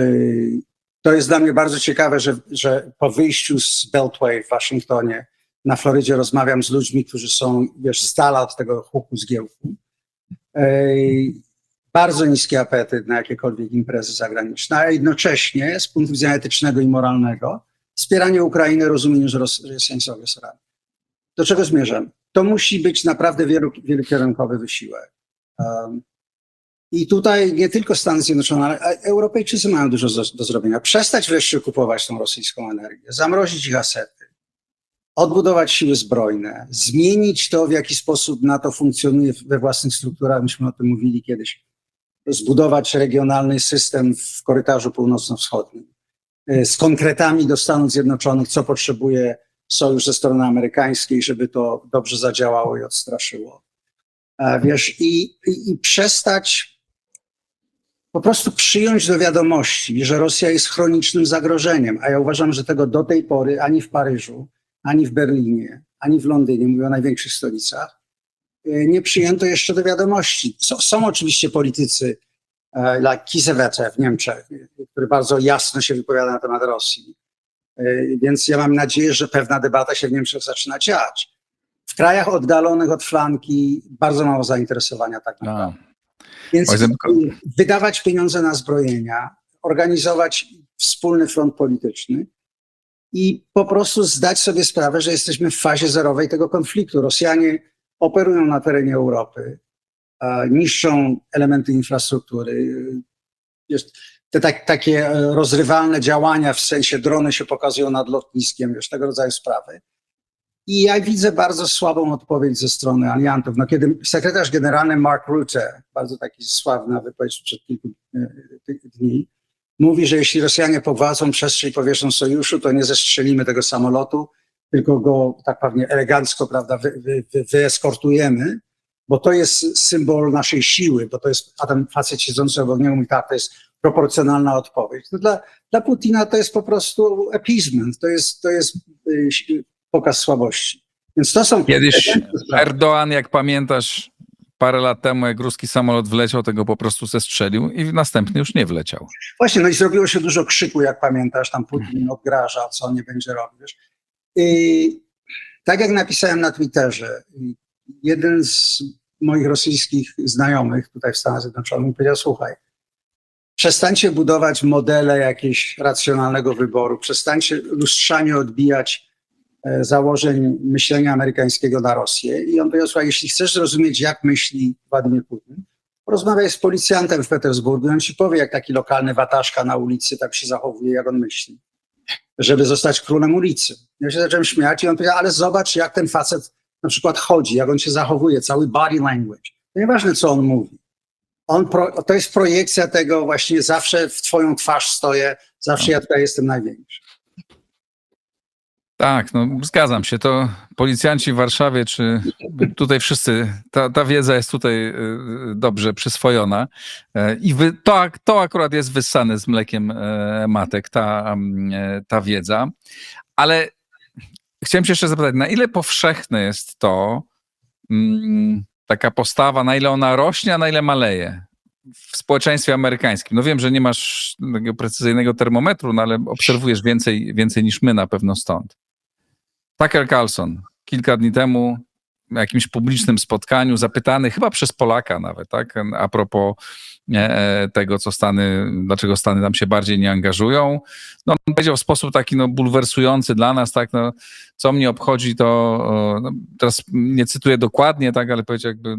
to jest dla mnie bardzo ciekawe, że po wyjściu z Beltway w Waszyngtonie na Florydzie rozmawiam z ludźmi, którzy są, wiesz, z dala od tego huku zgiełku. Bardzo niski apetyt na jakiekolwiek imprezy zagraniczne, a jednocześnie z punktu widzenia etycznego i moralnego wspieranie Ukrainy, rozumienie, że Rosjanie są agresorami. Do czego zmierzam? To musi być naprawdę wielokierunkowy wysiłek. I tutaj nie tylko Stany Zjednoczone, ale Europejczycy mają dużo do zrobienia. Przestać wreszcie kupować tą rosyjską energię, zamrozić ich asety, odbudować siły zbrojne, zmienić to, w jaki sposób NATO funkcjonuje we własnych strukturach. Myśmy o tym mówili kiedyś. Zbudować regionalny system w korytarzu północno-wschodnim z konkretami do Stanów Zjednoczonych, co potrzebuje sojusz ze strony amerykańskiej, żeby to dobrze zadziałało i odstraszyło. Wiesz, i przestać po prostu przyjąć do wiadomości, że Rosja jest chronicznym zagrożeniem, a ja uważam, że tego do tej pory ani w Paryżu, ani w Berlinie, ani w Londynie, mówię o największych stolicach, nie przyjęto jeszcze do wiadomości. Są oczywiście politycy, jak Kiesewete w Niemczech, który bardzo jasno się wypowiada na temat Rosji. Więc ja mam nadzieję, że pewna debata się w Niemczech zaczyna dziać. W krajach oddalonych od flanki bardzo mało zainteresowania tak naprawdę. Więc wydawać pieniądze na zbrojenia, organizować wspólny front polityczny i po prostu zdać sobie sprawę, że jesteśmy w fazie zerowej tego konfliktu. Rosjanie operują na terenie Europy, niszczą elementy infrastruktury. Te takie rozrywalne działania, w sensie drony się pokazują nad lotniskiem, wiesz, tego rodzaju sprawy. I ja widzę bardzo słabą odpowiedź ze strony aliantów. No, kiedy sekretarz generalny Mark Rutte, bardzo taki sławna wypowiedź przed kilku dni, mówi, że jeśli Rosjanie pogwałcą przestrzeń powietrzną sojuszu, to nie zestrzelimy tego samolotu, tylko go tak pewnie elegancko, prawda, wyeskortujemy, bo to jest symbol naszej siły, bo to jest, a ten facet siedzący obok niego mówi, tak, to jest proporcjonalna odpowiedź. No dla Putina to jest po prostu appeasement, to jest pokaz słabości. Więc to są... Kiedyś Erdoğan, jak pamiętasz, parę lat temu, jak ruski samolot wleciał, tego po prostu zestrzelił i następny już nie wleciał. Właśnie, no i zrobiło się dużo krzyku, jak pamiętasz, tam Putin odgraża, co on nie będzie robił. Wiesz. Tak jak napisałem na Twitterze, jeden z moich rosyjskich znajomych tutaj w Stanach Zjednoczonych powiedział, słuchaj, przestańcie budować modele jakiegoś racjonalnego wyboru, przestańcie lustrzanie odbijać założeń myślenia amerykańskiego na Rosję. I on powiedział, słuchaj, jeśli chcesz zrozumieć, jak myśli Władimir Putin, porozmawiaj z policjantem w Petersburgu i on ci powie, jak taki lokalny wataszka na ulicy tak się zachowuje, jak on myśli, żeby zostać królem ulicy. Ja się zacząłem śmiać i on powiedział, ale zobacz, jak ten facet na przykład chodzi, jak on się zachowuje, cały body language. To nieważne, co on mówi. To jest projekcja tego właśnie, zawsze w twoją twarz stoję, zawsze ja tutaj jestem największy. Tak, no zgadzam się. To policjanci w Warszawie, czy tutaj wszyscy, ta wiedza jest tutaj dobrze przyswojona i to akurat jest wyssane z mlekiem matek, ta wiedza. Ale chciałem cię jeszcze zapytać, na ile powszechne jest to, taka postawa, na ile ona rośnie, a na ile maleje w społeczeństwie amerykańskim? No wiem, że nie masz takiego precyzyjnego termometru, no ale obserwujesz więcej niż my na pewno stąd. Tucker Carlson kilka dni temu w jakimś publicznym spotkaniu zapytany, chyba przez Polaka nawet, tak, a propos tego, dlaczego Stany tam się bardziej nie angażują. No, on powiedział w sposób taki bulwersujący dla nas, tak, no, co mnie obchodzi, to teraz nie cytuję dokładnie, tak, ale powiedział jakby,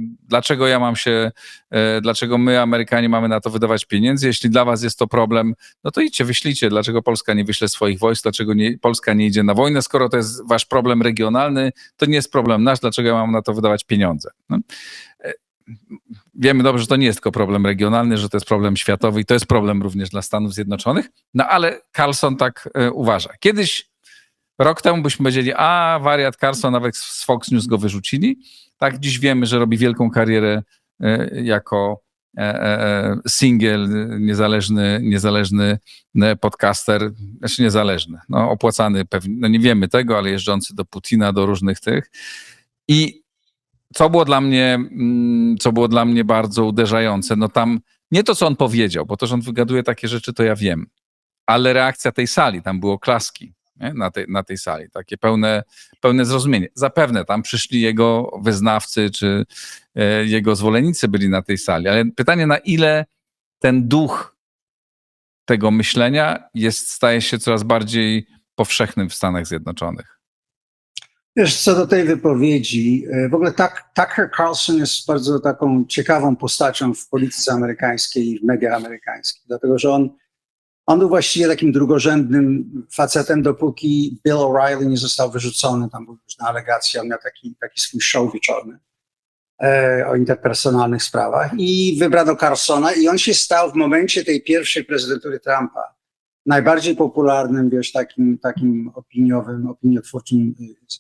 dlaczego my, Amerykanie, mamy na to wydawać pieniędzy, jeśli dla was jest to problem, no to idźcie, wyślijcie, dlaczego Polska nie wyśle swoich wojsk, dlaczego Polska nie idzie na wojnę, skoro to jest wasz problem regionalny, to nie jest problem nasz, dlaczego ja mam na to wydawać pieniądze. No. Wiemy dobrze, że to nie jest tylko problem regionalny, że to jest problem światowy i to jest problem również dla Stanów Zjednoczonych, no ale Carlson tak uważa. Kiedyś Rok temu byśmy powiedzieli, wariat Carlson, nawet z Fox News go wyrzucili. Tak, dziś wiemy, że robi wielką karierę jako single, niezależny podcaster, znaczy niezależny, no opłacany pewnie, no nie wiemy tego, ale jeżdżący do Putina, do różnych tych. I co było dla mnie bardzo uderzające, no tam nie to, co on powiedział, bo to, że on wygaduje takie rzeczy, to ja wiem, ale reakcja tej sali, tam było klaski, nie? Na tej sali, takie pełne zrozumienie. Zapewne tam przyszli jego wyznawcy, czy jego zwolennicy byli na tej sali, ale pytanie, na ile ten duch tego myślenia staje się coraz bardziej powszechnym w Stanach Zjednoczonych. Wiesz, co do tej wypowiedzi, w ogóle Tucker Carlson jest bardzo taką ciekawą postacią w polityce amerykańskiej i w mediach amerykańskich, dlatego że on był właściwie takim drugorzędnym facetem, dopóki Bill O'Reilly nie został wyrzucony. Tam były różne alegacje, on miał taki swój show wieczorny o interpersonalnych sprawach i wybrano Carlsona i on się stał w momencie tej pierwszej prezydentury Trumpa najbardziej popularnym, wiesz, takim opiniotwórczym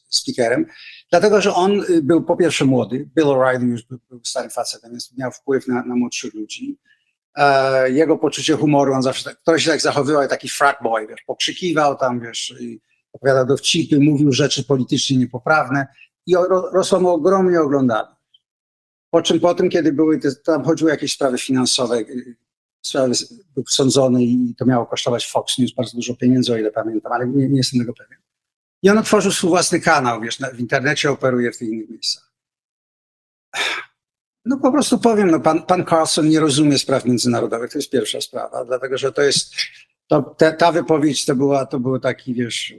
speakerem, dlatego że on był po pierwsze młody, Bill O'Reilly już był starym facetem, więc miał wpływ na młodszych ludzi. Jego poczucie humoru, on zawsze ktoś się tak zachowywał, taki frat boy, wiesz, pokrzykiwał tam, wiesz, opowiadał dowcipy, mówił rzeczy politycznie niepoprawne i rosła mu ogromnie oglądalność. Po tym, kiedy tam chodziły jakieś sprawy finansowe, był sądzony i to miało kosztować Fox News bardzo dużo pieniędzy, o ile pamiętam, ale nie jestem tego pewien. I on otworzył swój własny kanał, wiesz, w internecie operuje w tych innych miejscach. No po prostu powiem, no pan Carlson nie rozumie spraw międzynarodowych, to jest pierwsza sprawa, dlatego że ta wypowiedź to było taki, wiesz,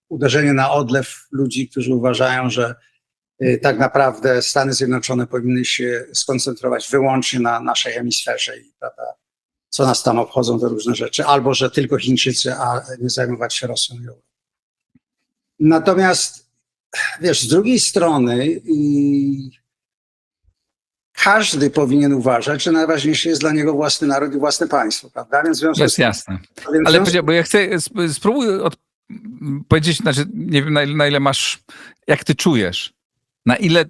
uderzenie na odlew ludzi, którzy uważają, że tak naprawdę Stany Zjednoczone powinny się skoncentrować wyłącznie na naszej hemisferze i prawda, co nas tam obchodzą te różne rzeczy, albo że tylko Chińczycy, a nie zajmować się Rosją i Europą. Natomiast, wiesz, z drugiej strony każdy powinien uważać, że najważniejszy jest dla niego własny naród i własne państwo, prawda? Więc w związku z tym, jasne. Ale bo ja chcę, spróbuj powiedzieć, znaczy nie wiem na ile masz, jak ty czujesz, na ile,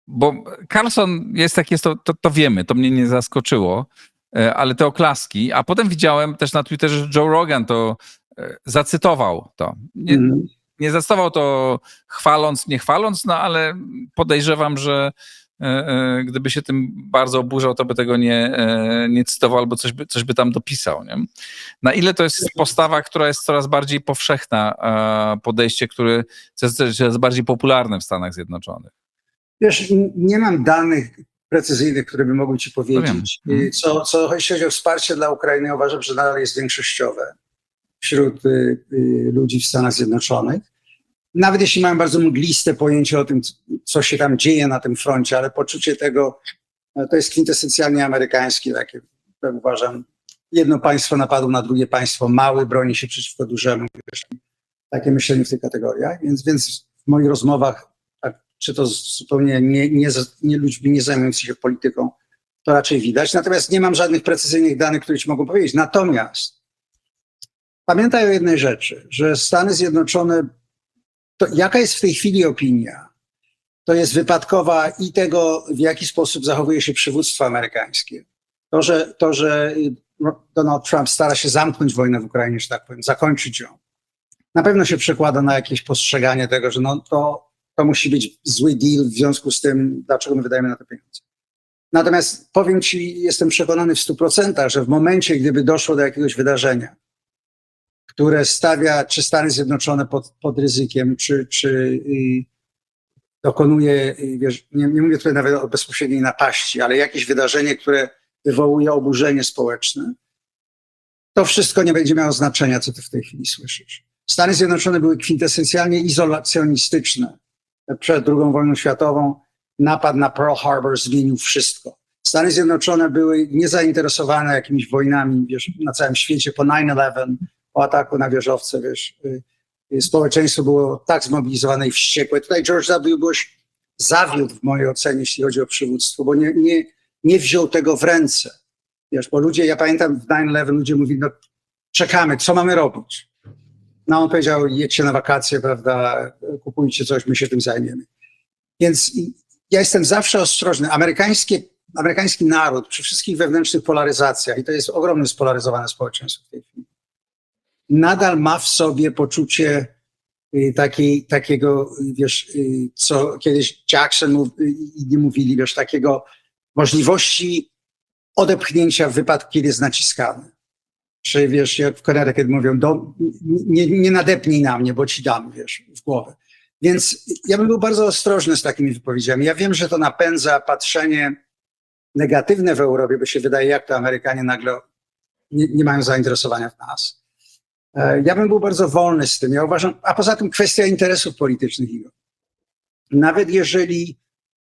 bo Carlson jest jak jest, to wiemy, to mnie nie zaskoczyło, ale te oklaski, a potem widziałem też na Twitterze, że Joe Rogan to zacytował to. Nie zacytował to chwaląc, nie chwaląc, no ale podejrzewam, że gdyby się tym bardzo oburzał, to by tego nie cytował albo coś by tam dopisał. Nie? Na ile to jest postawa, która jest coraz bardziej powszechna, podejście, które jest bardziej popularne w Stanach Zjednoczonych? Wiesz, nie mam danych precyzyjnych, które by mogły ci powiedzieć. Jeśli chodzi o wsparcie dla Ukrainy, uważam, że nadal jest większościowe wśród ludzi w Stanach Zjednoczonych. Nawet jeśli mają bardzo mgliste pojęcie o tym, co się tam dzieje na tym froncie, ale poczucie tego, to jest kwintesencjalnie amerykańskie, takie, jak uważam, jedno państwo napadło na drugie państwo, mały broni się przeciwko dużemu. Wiesz, takie myślenie w tych kategoriach. Więc w moich rozmowach, czy to zupełnie nie ludźmi nie zajmującymi się polityką, to raczej widać. Natomiast nie mam żadnych precyzyjnych danych, które ci mogą powiedzieć. Natomiast pamiętaj o jednej rzeczy, że Stany Zjednoczone, to jaka jest w tej chwili opinia, to jest wypadkowa i tego, w jaki sposób zachowuje się przywództwo amerykańskie. To, że Donald Trump stara się zamknąć wojnę w Ukrainie, że tak powiem, zakończyć ją, na pewno się przekłada na jakieś postrzeganie tego, że to musi być zły deal w związku z tym, dlaczego my wydajemy na to pieniądze. Natomiast powiem ci, jestem przekonany w 100%, że w momencie, gdyby doszło do jakiegoś wydarzenia, które stawia czy Stany Zjednoczone pod ryzykiem, czy dokonuje, wiesz, nie mówię tutaj nawet o bezpośredniej napaści, ale jakieś wydarzenie, które wywołuje oburzenie społeczne, to wszystko nie będzie miało znaczenia, co ty w tej chwili słyszysz. Stany Zjednoczone były kwintesencjalnie izolacjonistyczne. Przed II wojną światową napad na Pearl Harbor zmienił wszystko. Stany Zjednoczone były niezainteresowane jakimiś wojnami, wiesz, na całym świecie po 9/11, po ataku na wieżowce, wiesz, społeczeństwo było tak zmobilizowane i wściekłe. Tutaj George W. Bush zawiódł w mojej ocenie, jeśli chodzi o przywództwo, bo nie wziął tego w ręce. Wiesz, bo ludzie, ja pamiętam w 9/11 ludzie mówili, no czekamy, co mamy robić? No on powiedział, jedźcie na wakacje, prawda, kupujcie coś, my się tym zajmiemy. Więc ja jestem zawsze ostrożny. Amerykański naród przy wszystkich wewnętrznych polaryzacjach, i to jest ogromnie spolaryzowane społeczeństwo w tej chwili, nadal ma w sobie poczucie takiego, wiesz, co kiedyś Jackson i inni mówili, wiesz, takiego możliwości odepchnięcia w wypadku, kiedy jest naciskany. Czy wiesz, jak w Connecticut mówią, nie nadepnij na mnie, bo ci dam, wiesz, w głowę. Więc ja bym był bardzo ostrożny z takimi wypowiedziami. Ja wiem, że to napędza patrzenie negatywne w Europie, bo się wydaje, jak to Amerykanie nagle nie mają zainteresowania w nas. Ja bym był bardzo wolny z tym. Ja uważam, a poza tym kwestia interesów politycznych. Nawet jeżeli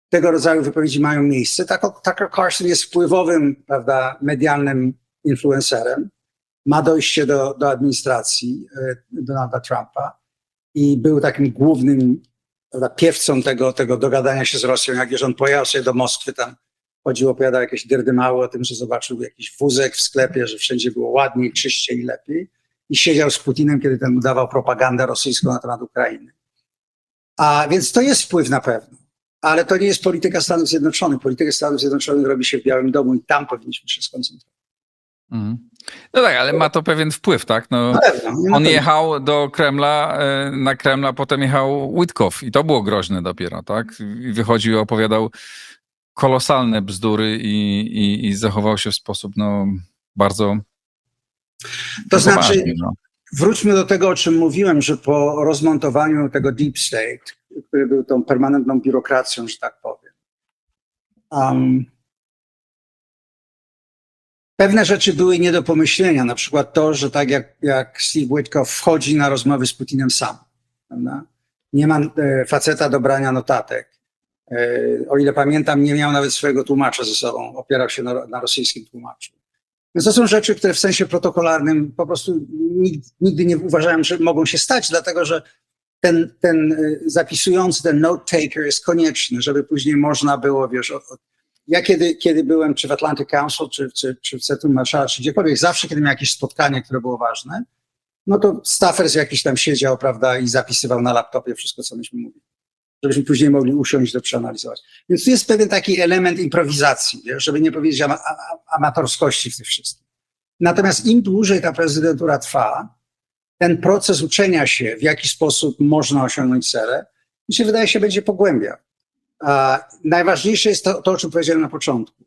tego rodzaju wypowiedzi mają miejsce, Tucker Carlson jest wpływowym, prawda, medialnym influencerem, ma dojście do administracji Donalda Trumpa i był takim głównym, prawda, piewcą tego dogadania się z Rosją. Jak wiesz, on pojechał sobie do Moskwy, tam chodził, opowiadał jakieś dyrdymały o tym, że zobaczył jakiś wózek w sklepie, że wszędzie było ładniej, czyściej i lepiej. I siedział z Putinem, kiedy ten udawał propagandę rosyjską na temat Ukrainy. A więc to jest wpływ na pewno. Ale to nie jest polityka Stanów Zjednoczonych. Polityka Stanów Zjednoczonych robi się w Białym Domu i tam powinniśmy się skoncentrować. No tak, ale ma to pewien wpływ, tak? No, na pewno, on jechał do Kremla, na Kremla, potem jechał Witkow i to było groźne dopiero, tak? I wychodził i opowiadał kolosalne bzdury i zachował się w sposób, no, bardzo... To znaczy, poważnie, no. Wróćmy do tego, o czym mówiłem, że po rozmontowaniu tego Deep State, który był tą permanentną biurokracją, że tak powiem, pewne rzeczy były nie do pomyślenia, na przykład to, że tak jak Steve Witkow wchodzi na rozmowy z Putinem sam, prawda? Nie ma faceta do brania notatek. O ile pamiętam, nie miał nawet swojego tłumacza ze sobą, opierał się na rosyjskim tłumaczu. Więc to są rzeczy, które w sensie protokolarnym po prostu nigdy nie uważałem, że mogą się stać, dlatego że ten zapisujący, ten note taker jest konieczny, żeby później można było, wiesz, ja kiedy byłem czy w Atlantic Council, czy w Centrum Marszala, czy gdziekolwiek, zawsze kiedy miałem jakieś spotkanie, które było ważne, no to Staffers jakiś tam siedział, prawda, i zapisywał na laptopie wszystko, co myśmy mówili, żebyśmy później mogli usiąść to przeanalizować. Więc tu jest pewien taki element improwizacji, wiesz, żeby nie powiedzieć amatorskości w tym wszystkim. Natomiast im dłużej ta prezydentura trwa, ten proces uczenia się, w jaki sposób można osiągnąć cele, mi się wydaje, się będzie pogłębiał. Najważniejsze jest to, o czym powiedziałem na początku.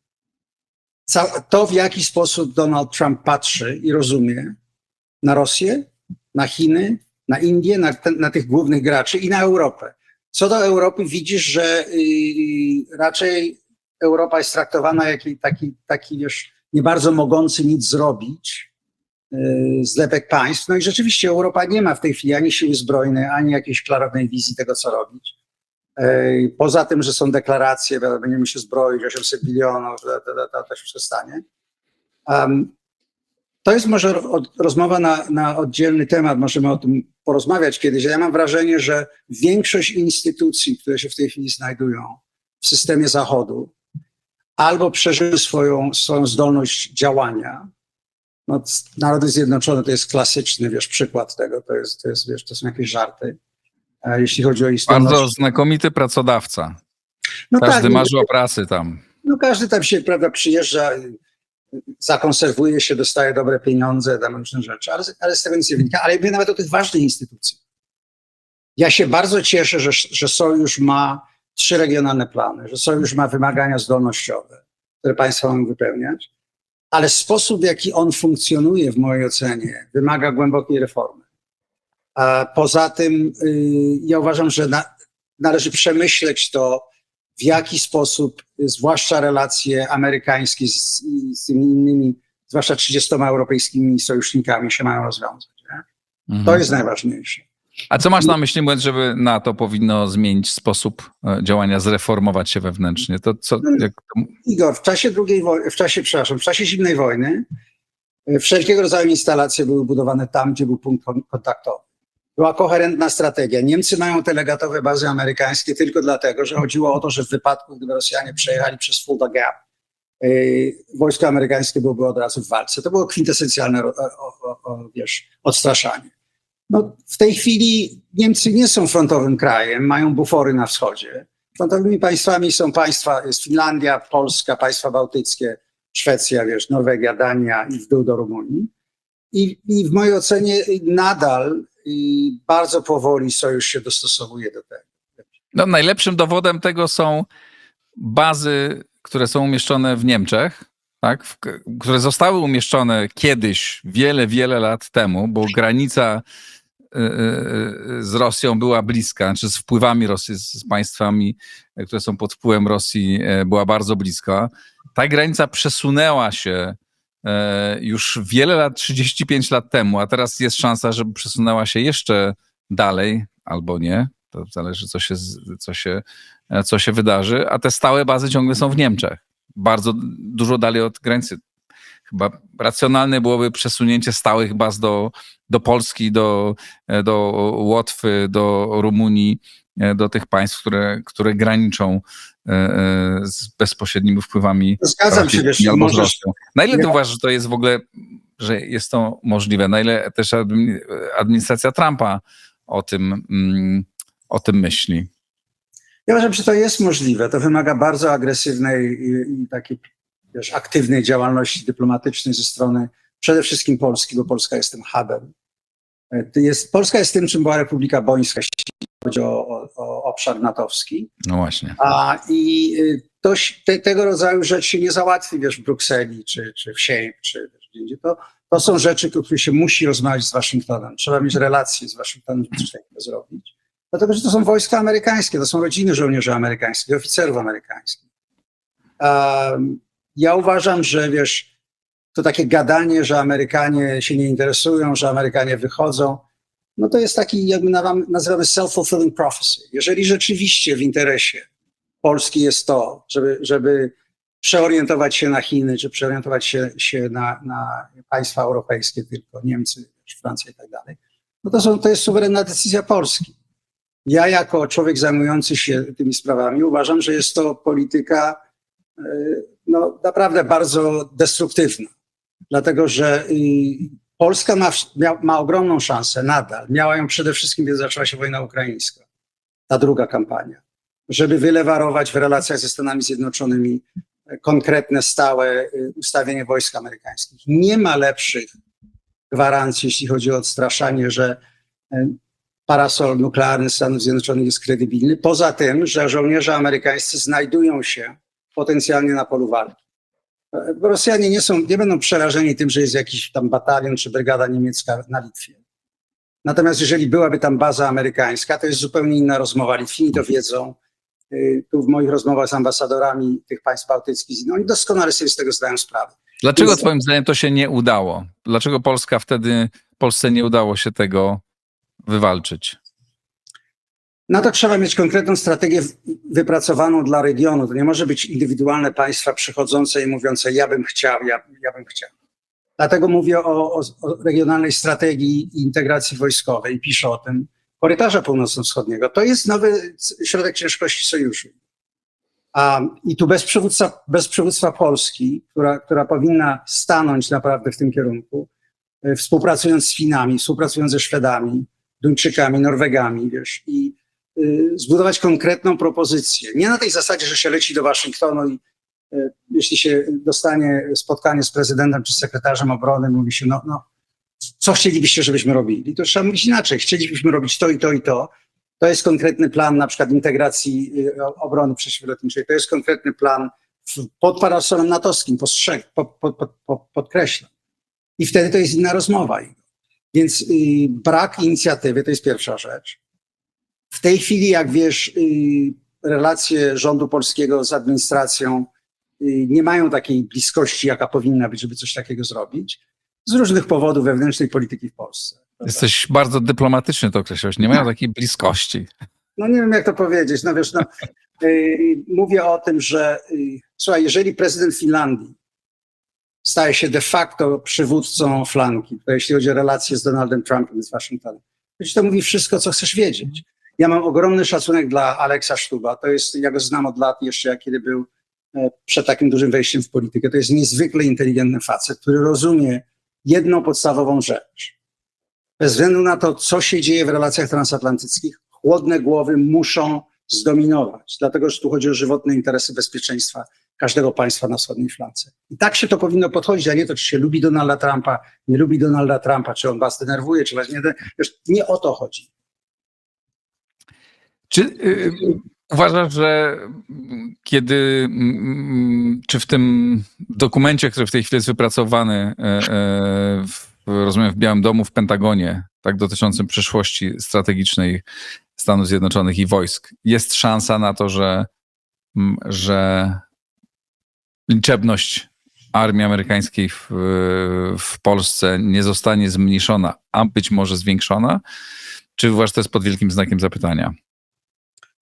To, w jaki sposób Donald Trump patrzy i rozumie na Rosję, na Chiny, na Indię, na tych głównych graczy i na Europę. Co do Europy, widzisz, że raczej Europa jest traktowana jak taki wiesz, nie bardzo mogący nic zrobić zlepek państw. No i rzeczywiście Europa nie ma w tej chwili ani siły zbrojnej, ani jakiejś klarownej wizji tego, co robić. Poza tym, że są deklaracje, będziemy się zbroić, 800 bilionów, to się przestanie. To jest może rozmowa na oddzielny temat, możemy o tym porozmawiać kiedyś. Ja mam wrażenie, że większość instytucji, które się w tej chwili znajdują w systemie Zachodu, albo przeżyły swoją zdolność działania. No, Narody Zjednoczone to jest klasyczny, wiesz, przykład tego, wiesz, to są jakieś żarty. Jeśli chodzi o ich zdolność. Bardzo znakomity pracodawca. No każdy tak, marzy o pracy tam. No każdy tam się, prawda, przyjeżdża, zakonserwuje się, dostaje dobre pieniądze, tam różne rzeczy, ale z tego nic nie wynika. Ale mówię nawet o tych ważnych instytucjach. Ja się bardzo cieszę, że Sojusz ma 3 regionalne plany, że Sojusz ma wymagania zdolnościowe, które państwa mają wypełniać, ale sposób, w jaki on funkcjonuje, w mojej ocenie, wymaga głębokiej reformy. A poza tym ja uważam, że należy przemyśleć to, w jaki sposób, zwłaszcza relacje amerykańskie z tymi innymi, zwłaszcza 30 europejskimi sojusznikami się mają rozwiązać. Nie? To jest najważniejsze. A co masz na myśli, mówiąc, żeby NATO powinno zmienić sposób działania, zreformować się wewnętrznie? To co, Igor, w czasie zimnej wojny wszelkiego rodzaju instalacje były budowane tam, gdzie był punkt kontaktowy. Była koherentna strategia. Niemcy mają te legatowe bazy amerykańskie tylko dlatego, że chodziło o to, że w wypadku, gdyby Rosjanie przejechali przez Fulda Gap, wojsko amerykańskie byłoby od razu w walce. To było kwintesencjalne, wiesz, odstraszanie. No, w tej chwili Niemcy nie są frontowym krajem, mają bufory na wschodzie. Frontowymi państwami są państwa, jest Finlandia, Polska, państwa bałtyckie, Szwecja, Norwegia, Dania i w dół do Rumunii. I w mojej ocenie nadal bardzo powoli sojusz się dostosowuje do tego. No, najlepszym dowodem tego są bazy, które są umieszczone w Niemczech, tak? Które zostały umieszczone kiedyś, wiele lat temu, bo granica z Rosją była bliska, czy z wpływami Rosji, z państwami, które są pod wpływem Rosji, była bardzo bliska. Ta granica przesunęła się już wiele lat, 35 lat temu, a teraz jest szansa, żeby przesunęła się jeszcze dalej, albo nie. To zależy, co się wydarzy. A te stałe bazy ciągle są w Niemczech. Bardzo dużo dalej od granicy. Chyba racjonalne byłoby przesunięcie stałych baz do Polski, do Łotwy, do Rumunii, do tych państw, które graniczą z bezpośrednimi wpływami Zgadzam się, wiesz, albo z możesz... Rosją. Na ile ty uważasz, że to jest w ogóle, że jest to możliwe? Na ile też administracja Trumpa o tym myśli? Ja uważam, że to jest możliwe. To wymaga bardzo agresywnej i takiej, aktywnej działalności dyplomatycznej ze strony przede wszystkim Polski, bo Polska jest tym hubem. Polska jest tym, czym była Republika Bońska, jeśli chodzi o obszar natowski. No właśnie. Tego rodzaju rzeczy się nie załatwi, w Brukseli, czy w Sejmie, czy gdzie indziej. To są rzeczy, o których się musi rozmawiać z Waszyngtonem. Trzeba mieć relacje z Waszyngtonem, żeby coś takiego zrobić. Dlatego, że to są wojska amerykańskie, to są rodziny żołnierzy amerykańskich, oficerów amerykańskich. Ja uważam, że to takie gadanie, że Amerykanie się nie interesują, że Amerykanie wychodzą, no to jest taki, jakby nazywamy self-fulfilling prophecy. Jeżeli rzeczywiście w interesie Polski jest to, żeby przeorientować się na Chiny, czy przeorientować się na państwa europejskie tylko, Niemcy, Francja i tak dalej, no to jest suwerenna decyzja Polski. Ja jako człowiek zajmujący się tymi sprawami uważam, że jest to polityka naprawdę bardzo destruktywna. Dlatego, że Polska ma ogromną szansę nadal. Miała ją przede wszystkim, kiedy zaczęła się wojna ukraińska, ta druga kampania, żeby wylewarować w relacjach ze Stanami Zjednoczonymi konkretne, stałe ustawienie wojsk amerykańskich. Nie ma lepszych gwarancji, jeśli chodzi o odstraszanie, że parasol nuklearny Stanów Zjednoczonych jest kredybilny, poza tym, że żołnierze amerykańscy znajdują się potencjalnie na polu walki. Rosjanie nie będą przerażeni tym, że jest jakiś tam batalion czy brygada niemiecka na Litwie. Natomiast jeżeli byłaby tam baza amerykańska, to jest zupełnie inna rozmowa. Litwini to wiedzą. Tu w moich rozmowach z ambasadorami tych państw bałtyckich, oni doskonale sobie z tego zdają sprawę. Dlaczego twoim zdaniem to się nie udało? Dlaczego Polsce nie udało się tego wywalczyć? Na to trzeba mieć konkretną strategię wypracowaną dla regionu. To nie może być indywidualne państwa przychodzące i mówiące ja bym chciał. Dlatego mówię o regionalnej strategii i integracji wojskowej. Piszę o tym. Korytarza Północno-Wschodniego. To jest nowy środek ciężkości sojuszu. I tu bez przywództwa Polski, która powinna stanąć naprawdę w tym kierunku, współpracując z Finami, współpracując ze Szwedami, Duńczykami, Norwegami, i zbudować konkretną propozycję. Nie na tej zasadzie, że się leci do Waszyngtonu i jeśli się dostanie spotkanie z prezydentem czy sekretarzem obrony, mówi się, co chcielibyście, żebyśmy robili? To trzeba mówić inaczej. Chcielibyśmy robić to i to i to. To jest konkretny plan na przykład integracji obrony przeciwlotniczej. To jest konkretny plan pod parasolem natowskim, podkreślam. I wtedy to jest inna rozmowa. Więc brak inicjatywy to jest pierwsza rzecz. W tej chwili, jak wiesz, relacje rządu polskiego z administracją nie mają takiej bliskości, jaka powinna być, żeby coś takiego zrobić. Z różnych powodów wewnętrznej polityki w Polsce. Jesteś bardzo dyplomatyczny, to określałeś. Nie mają takiej bliskości. No nie wiem, jak to powiedzieć. Mówię o tym, że słuchaj, jeżeli prezydent Finlandii staje się de facto przywódcą flanki, to jeśli chodzi o relacje z Donaldem Trumpem, z Waszyngtonem, to mówi wszystko, co chcesz wiedzieć. Ja mam ogromny szacunek dla Alexa Stuba. Ja go znam od lat jeszcze, kiedy był przed takim dużym wejściem w politykę. To jest niezwykle inteligentny facet, który rozumie jedną podstawową rzecz. Bez względu na to, co się dzieje w relacjach transatlantyckich, chłodne głowy muszą zdominować, dlatego że tu chodzi o żywotne interesy bezpieczeństwa każdego państwa na wschodniej flance. I tak się to powinno podchodzić, a nie to, czy się lubi Donalda Trumpa, nie lubi Donalda Trumpa, czy on was denerwuje, czy was nie denerwuje. Nie o to chodzi. Czy uważasz, że czy w tym dokumencie, który w tej chwili jest wypracowany, rozumiem, w Białym Domu, w Pentagonie, tak, dotyczącym przyszłości strategicznej Stanów Zjednoczonych i wojsk, jest szansa na to, że liczebność armii amerykańskiej w Polsce nie zostanie zmniejszona, a być może zwiększona? Czy uważasz, że to jest pod wielkim znakiem zapytania?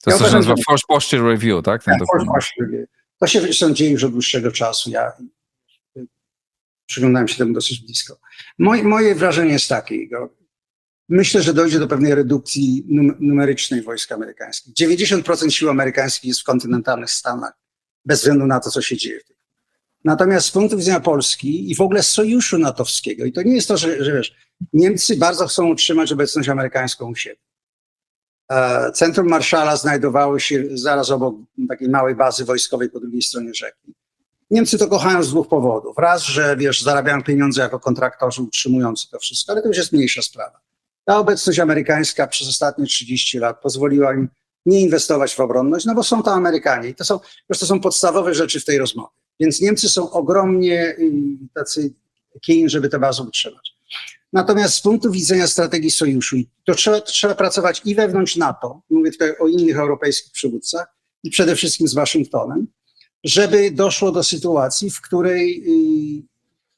To jest to, co się nazywa Force Posture Review, tak? To się zresztą dzieje już od dłuższego czasu. Ja przyglądałem się temu dosyć blisko. Moje wrażenie jest takie, Igor. Myślę, że dojdzie do pewnej redukcji numerycznej wojsk amerykańskich. 90% sił amerykańskich jest w kontynentalnych Stanach, bez względu na to, co się dzieje w tych. Natomiast z punktu widzenia Polski i w ogóle sojuszu natowskiego, i to nie jest to, że wiesz, Niemcy bardzo chcą utrzymać obecność amerykańską u siebie. Centrum Marszala znajdowało się zaraz obok takiej małej bazy wojskowej po drugiej stronie rzeki. Niemcy to kochają z dwóch powodów. Raz, że wiesz, zarabiają pieniądze jako kontraktorzy utrzymujący to wszystko, ale to już jest mniejsza sprawa. Ta obecność amerykańska przez ostatnie 30 lat pozwoliła im nie inwestować w obronność, no bo są to Amerykanie i to są podstawowe rzeczy w tej rozmowie. Więc Niemcy są ogromnie tacy keen, żeby tę bazę utrzymać. Natomiast z punktu widzenia strategii sojuszu, to trzeba pracować i wewnątrz NATO, mówię tutaj o innych europejskich przywódcach, i przede wszystkim z Waszyngtonem, żeby doszło do sytuacji, w której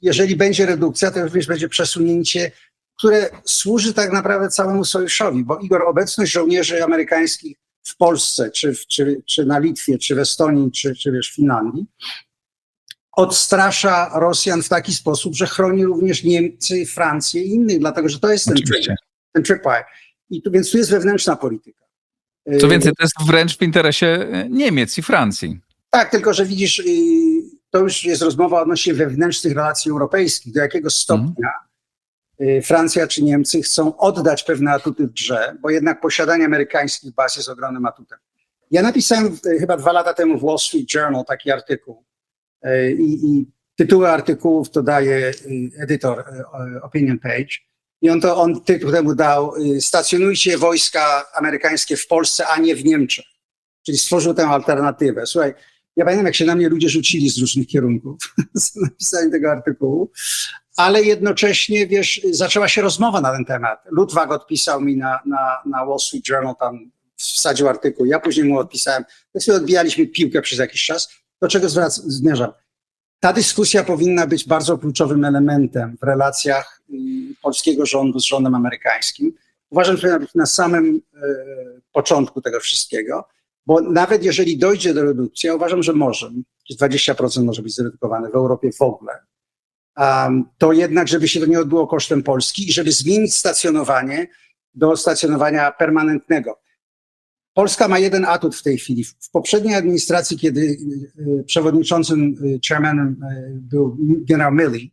jeżeli będzie redukcja, to również będzie przesunięcie, które służy tak naprawdę całemu sojuszowi, bo Igor, obecność żołnierzy amerykańskich w Polsce, czy na Litwie, czy w Estonii, czy wiesz, w Finlandii, odstrasza Rosjan w taki sposób, że chroni również Niemcy, Francję i innych, dlatego że to jest ten tripwire. Więc tu jest wewnętrzna polityka. Co więcej, to jest wręcz w interesie Niemiec i Francji. Tak, tylko że widzisz, to już jest rozmowa odnośnie wewnętrznych relacji europejskich, do jakiego stopnia Francja czy Niemcy chcą oddać pewne atuty w grze, bo jednak posiadanie amerykańskich baz jest ogromnym atutem. Ja napisałem chyba 2 lata temu w Wall Street Journal taki artykuł i tytuły artykułów to daje edytor Opinion Page i on tytuł temu dał stacjonujcie wojska amerykańskie w Polsce, a nie w Niemczech. Czyli stworzył tę alternatywę. Słuchaj, ja pamiętam, jak się na mnie ludzie rzucili z różnych kierunków z napisaniem tego artykułu, ale jednocześnie, wiesz, zaczęła się rozmowa na ten temat. Ludwag odpisał mi na Wall Street Journal, tam wsadził artykuł, ja później mu odpisałem. Tak sobie odbijaliśmy piłkę przez jakiś czas. Do czego zmierzam? Ta dyskusja powinna być bardzo kluczowym elementem w relacjach polskiego rządu z rządem amerykańskim. Uważam, że powinna być na samym początku tego wszystkiego, bo nawet jeżeli dojdzie do redukcji, ja uważam, że może, 20% może być zredukowane w Europie w ogóle, to jednak, żeby się to nie odbyło kosztem Polski i żeby zmienić stacjonowanie do stacjonowania permanentnego. Polska ma jeden atut w tej chwili. W poprzedniej administracji, kiedy przewodniczącym, chairmanem był generał Milley,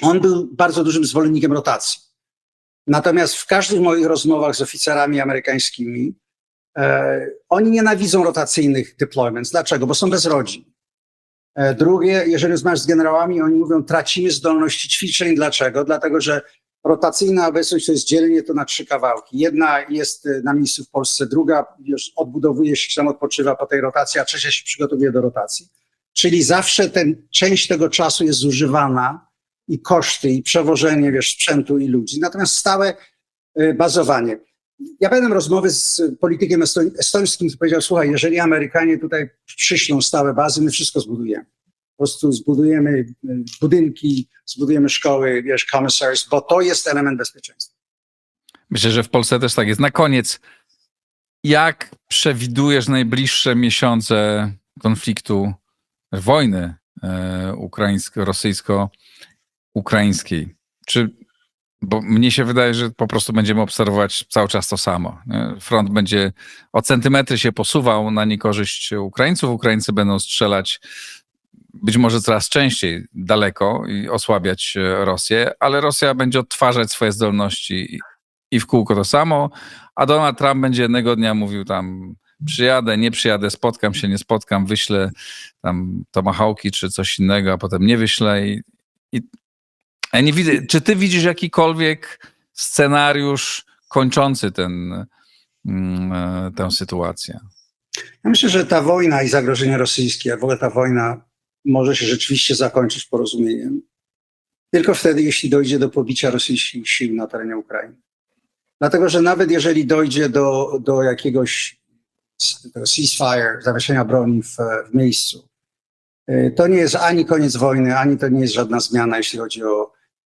on był bardzo dużym zwolennikiem rotacji. Natomiast w każdych moich rozmowach z oficerami amerykańskimi oni nienawidzą rotacyjnych deployments. Dlaczego? Bo są bez rodzin. Drugie, jeżeli rozmawiasz z generałami, oni mówią, tracimy zdolności ćwiczeń. Dlaczego? Dlatego, że rotacyjna obecność to jest dzielenie to na 3 kawałki. Jedna jest na miejscu w Polsce, druga już odbudowuje się, czy tam odpoczywa po tej rotacji, a trzecia się przygotowuje do rotacji. Czyli zawsze część tego czasu jest zużywana i koszty, i przewożenie, wiesz, sprzętu i ludzi. Natomiast stałe bazowanie. Ja pamiętam rozmowy z politykiem estońskim, który powiedział, słuchaj, jeżeli Amerykanie tutaj przyślą stałe bazy, my wszystko zbudujemy. Po prostu zbudujemy budynki, zbudujemy szkoły, wiesz, commissaries, bo to jest element bezpieczeństwa. Myślę, że w Polsce też tak jest. Na koniec, jak przewidujesz najbliższe miesiące konfliktu, wojny rosyjsko-ukraińskiej? Bo mnie się wydaje, że po prostu będziemy obserwować cały czas to samo. Front będzie o centymetry się posuwał na niekorzyść Ukraińców, Ukraińcy będą strzelać być może coraz częściej daleko i osłabiać Rosję, ale Rosja będzie odtwarzać swoje zdolności i w kółko to samo, a Donald Trump będzie jednego dnia mówił tam przyjadę, nie przyjadę, spotkam się, nie spotkam, wyślę tam tomahawki czy coś innego, a potem nie wyślę i ja nie widzę. Czy ty widzisz jakikolwiek scenariusz kończący tę sytuację? Ja myślę, że ta wojna i zagrożenie rosyjskie, a w ogóle ta wojna może się rzeczywiście zakończyć porozumieniem. Tylko wtedy, jeśli dojdzie do pobicia rosyjskich sił na terenie Ukrainy. Dlatego, że nawet jeżeli dojdzie do jakiegoś ceasefire, zawieszenia broni w miejscu, to nie jest ani koniec wojny, ani to nie jest żadna zmiana, jeśli chodzi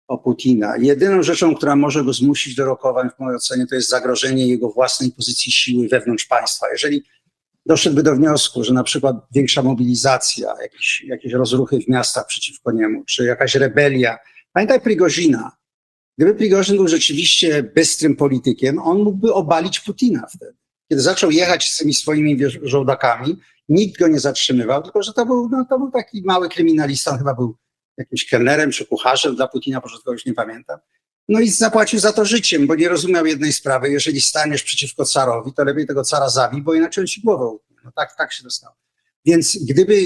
o Putina. Jedyną rzeczą, która może go zmusić do rokowań, w mojej ocenie, to jest zagrożenie jego własnej pozycji siły wewnątrz państwa. Jeżeli doszedłby do wniosku, że na przykład większa mobilizacja, jakieś rozruchy w miastach przeciwko niemu, czy jakaś rebelia. Pamiętaj Prigozina. Gdyby Prigożin był rzeczywiście bystrym politykiem, on mógłby obalić Putina wtedy. Kiedy zaczął jechać z tymi swoimi żołdakami, nikt go nie zatrzymywał, tylko że to był taki mały kryminalista, on chyba był jakimś kelnerem czy kucharzem dla Putina, początkowo już nie pamiętam. No i zapłacił za to życiem, bo nie rozumiał jednej sprawy. Jeżeli staniesz przeciwko carowi, to lepiej tego cara zabij, bo inaczej on ci głowę utnie. No tak się dostało. Więc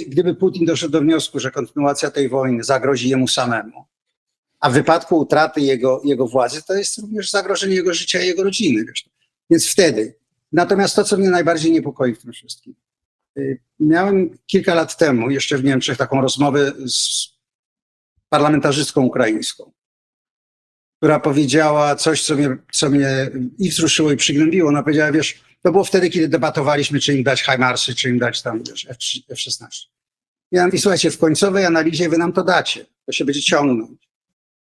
gdyby Putin doszedł do wniosku, że kontynuacja tej wojny zagrozi jemu samemu, a w wypadku utraty jego władzy, to jest również zagrożenie jego życia i jego rodziny. Wiesz. Więc wtedy. Natomiast to, co mnie najbardziej niepokoi w tym wszystkim. Miałem kilka lat temu, jeszcze w Niemczech, taką rozmowę z parlamentarzystką ukraińską, która powiedziała coś, co mnie i wzruszyło, i przygnębiło. Ona powiedziała, wiesz, to było wtedy, kiedy debatowaliśmy, czy im dać HIMARS-y, czy im dać tam, wiesz, F-16. Ja mówię, słuchajcie, w końcowej analizie wy nam to dacie. To się będzie ciągnąć.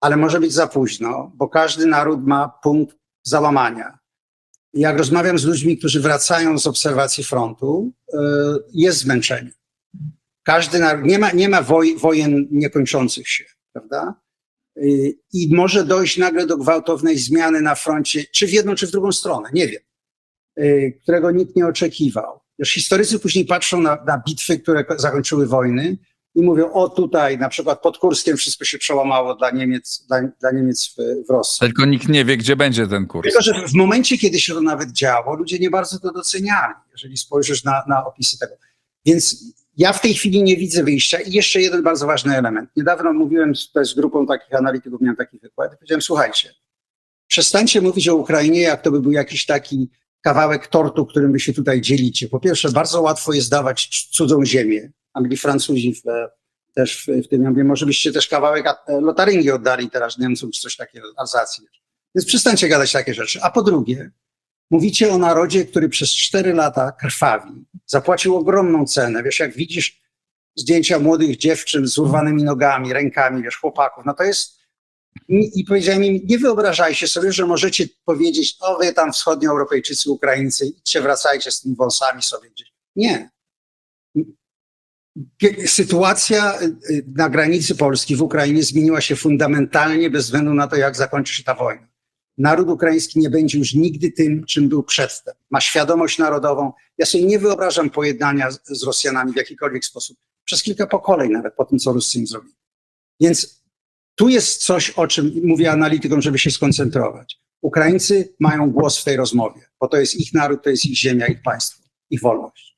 Ale może być za późno, bo każdy naród ma punkt załamania. I jak rozmawiam z ludźmi, którzy wracają z obserwacji frontu, jest zmęczenie. Każdy naród, nie ma wojen niekończących się, prawda? I może dojść nagle do gwałtownej zmiany na froncie, czy w jedną, czy w drugą stronę, nie wiem, którego nikt nie oczekiwał. Już historycy później patrzą na bitwy, które zakończyły wojny i mówią, o tutaj na przykład pod Kurskiem wszystko się przełamało dla Niemiec w Rosji. Tylko nikt nie wie, gdzie będzie ten kurs. Tylko, że w momencie, kiedy się to nawet działo, ludzie nie bardzo to doceniali, jeżeli spojrzysz na opisy tego. Więc ja w tej chwili nie widzę wyjścia. I jeszcze jeden bardzo ważny element. Niedawno mówiłem z grupą takich analityków, miałem taki wykład i powiedziałem, słuchajcie, przestańcie mówić o Ukrainie, jak to by był jakiś taki kawałek tortu, którym wy się tutaj dzielicie. Po pierwsze, bardzo łatwo jest dawać cudzą ziemię. Angli, Francuzi też w tym, ja mówię, może byście też kawałek Lotaryngii oddali teraz Niemcom, czy coś takiego, Alzacji. Więc przestańcie gadać takie rzeczy. A po drugie, mówicie o narodzie, który przez 4 lata krwawi, zapłacił ogromną cenę. Wiesz, jak widzisz zdjęcia młodych dziewczyn z urwanymi nogami, rękami, wiesz, chłopaków, no to jest... I powiedziałem im, nie wyobrażajcie sobie, że możecie powiedzieć, o wy tam wschodnioeuropejczycy, Ukraińcy, idźcie, wracajcie z tymi wąsami sobie gdzieś. Nie. Sytuacja na granicy Polski w Ukrainie zmieniła się fundamentalnie bez względu na to, jak zakończy się ta wojna. Naród ukraiński nie będzie już nigdy tym, czym był przedtem. Ma świadomość narodową. Ja sobie nie wyobrażam pojednania z Rosjanami w jakikolwiek sposób. Przez kilka pokoleń nawet po tym, co Ruscy im zrobili. Więc tu jest coś, o czym mówię analitykom, żeby się skoncentrować. Ukraińcy mają głos w tej rozmowie, bo to jest ich naród, to jest ich ziemia, ich państwo, ich wolność.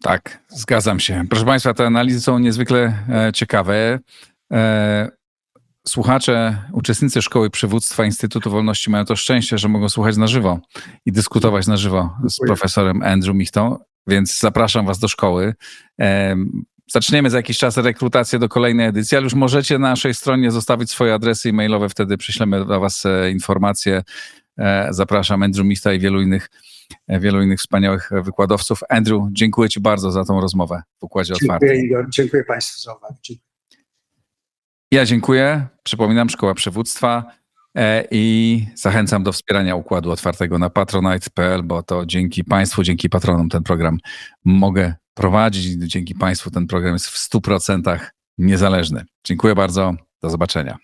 Tak, zgadzam się. Proszę Państwa, te analizy są niezwykle ciekawe. Słuchacze, uczestnicy Szkoły Przywództwa Instytutu Wolności mają to szczęście, że mogą słuchać na żywo i dyskutować na żywo z profesorem Andrew Michtą, więc zapraszam Was do szkoły. Zaczniemy za jakiś czas rekrutację do kolejnej edycji, ale już możecie na naszej stronie zostawić swoje adresy e-mailowe, wtedy przyślemy do Was informacje. Zapraszam Andrew Michta i wielu innych wspaniałych wykładowców. Andrew, dziękuję Ci bardzo za tą rozmowę w Układzie Otwartym. Dziękuję, Igor. Dziękuję Państwu za uwagę. Ja dziękuję. Przypominam, Szkoła Przywództwa i zachęcam do wspierania Układu Otwartego na patronite.pl, bo to dzięki Państwu, dzięki patronom ten program mogę prowadzić i dzięki Państwu ten program jest w 100% niezależny. Dziękuję bardzo. Do zobaczenia.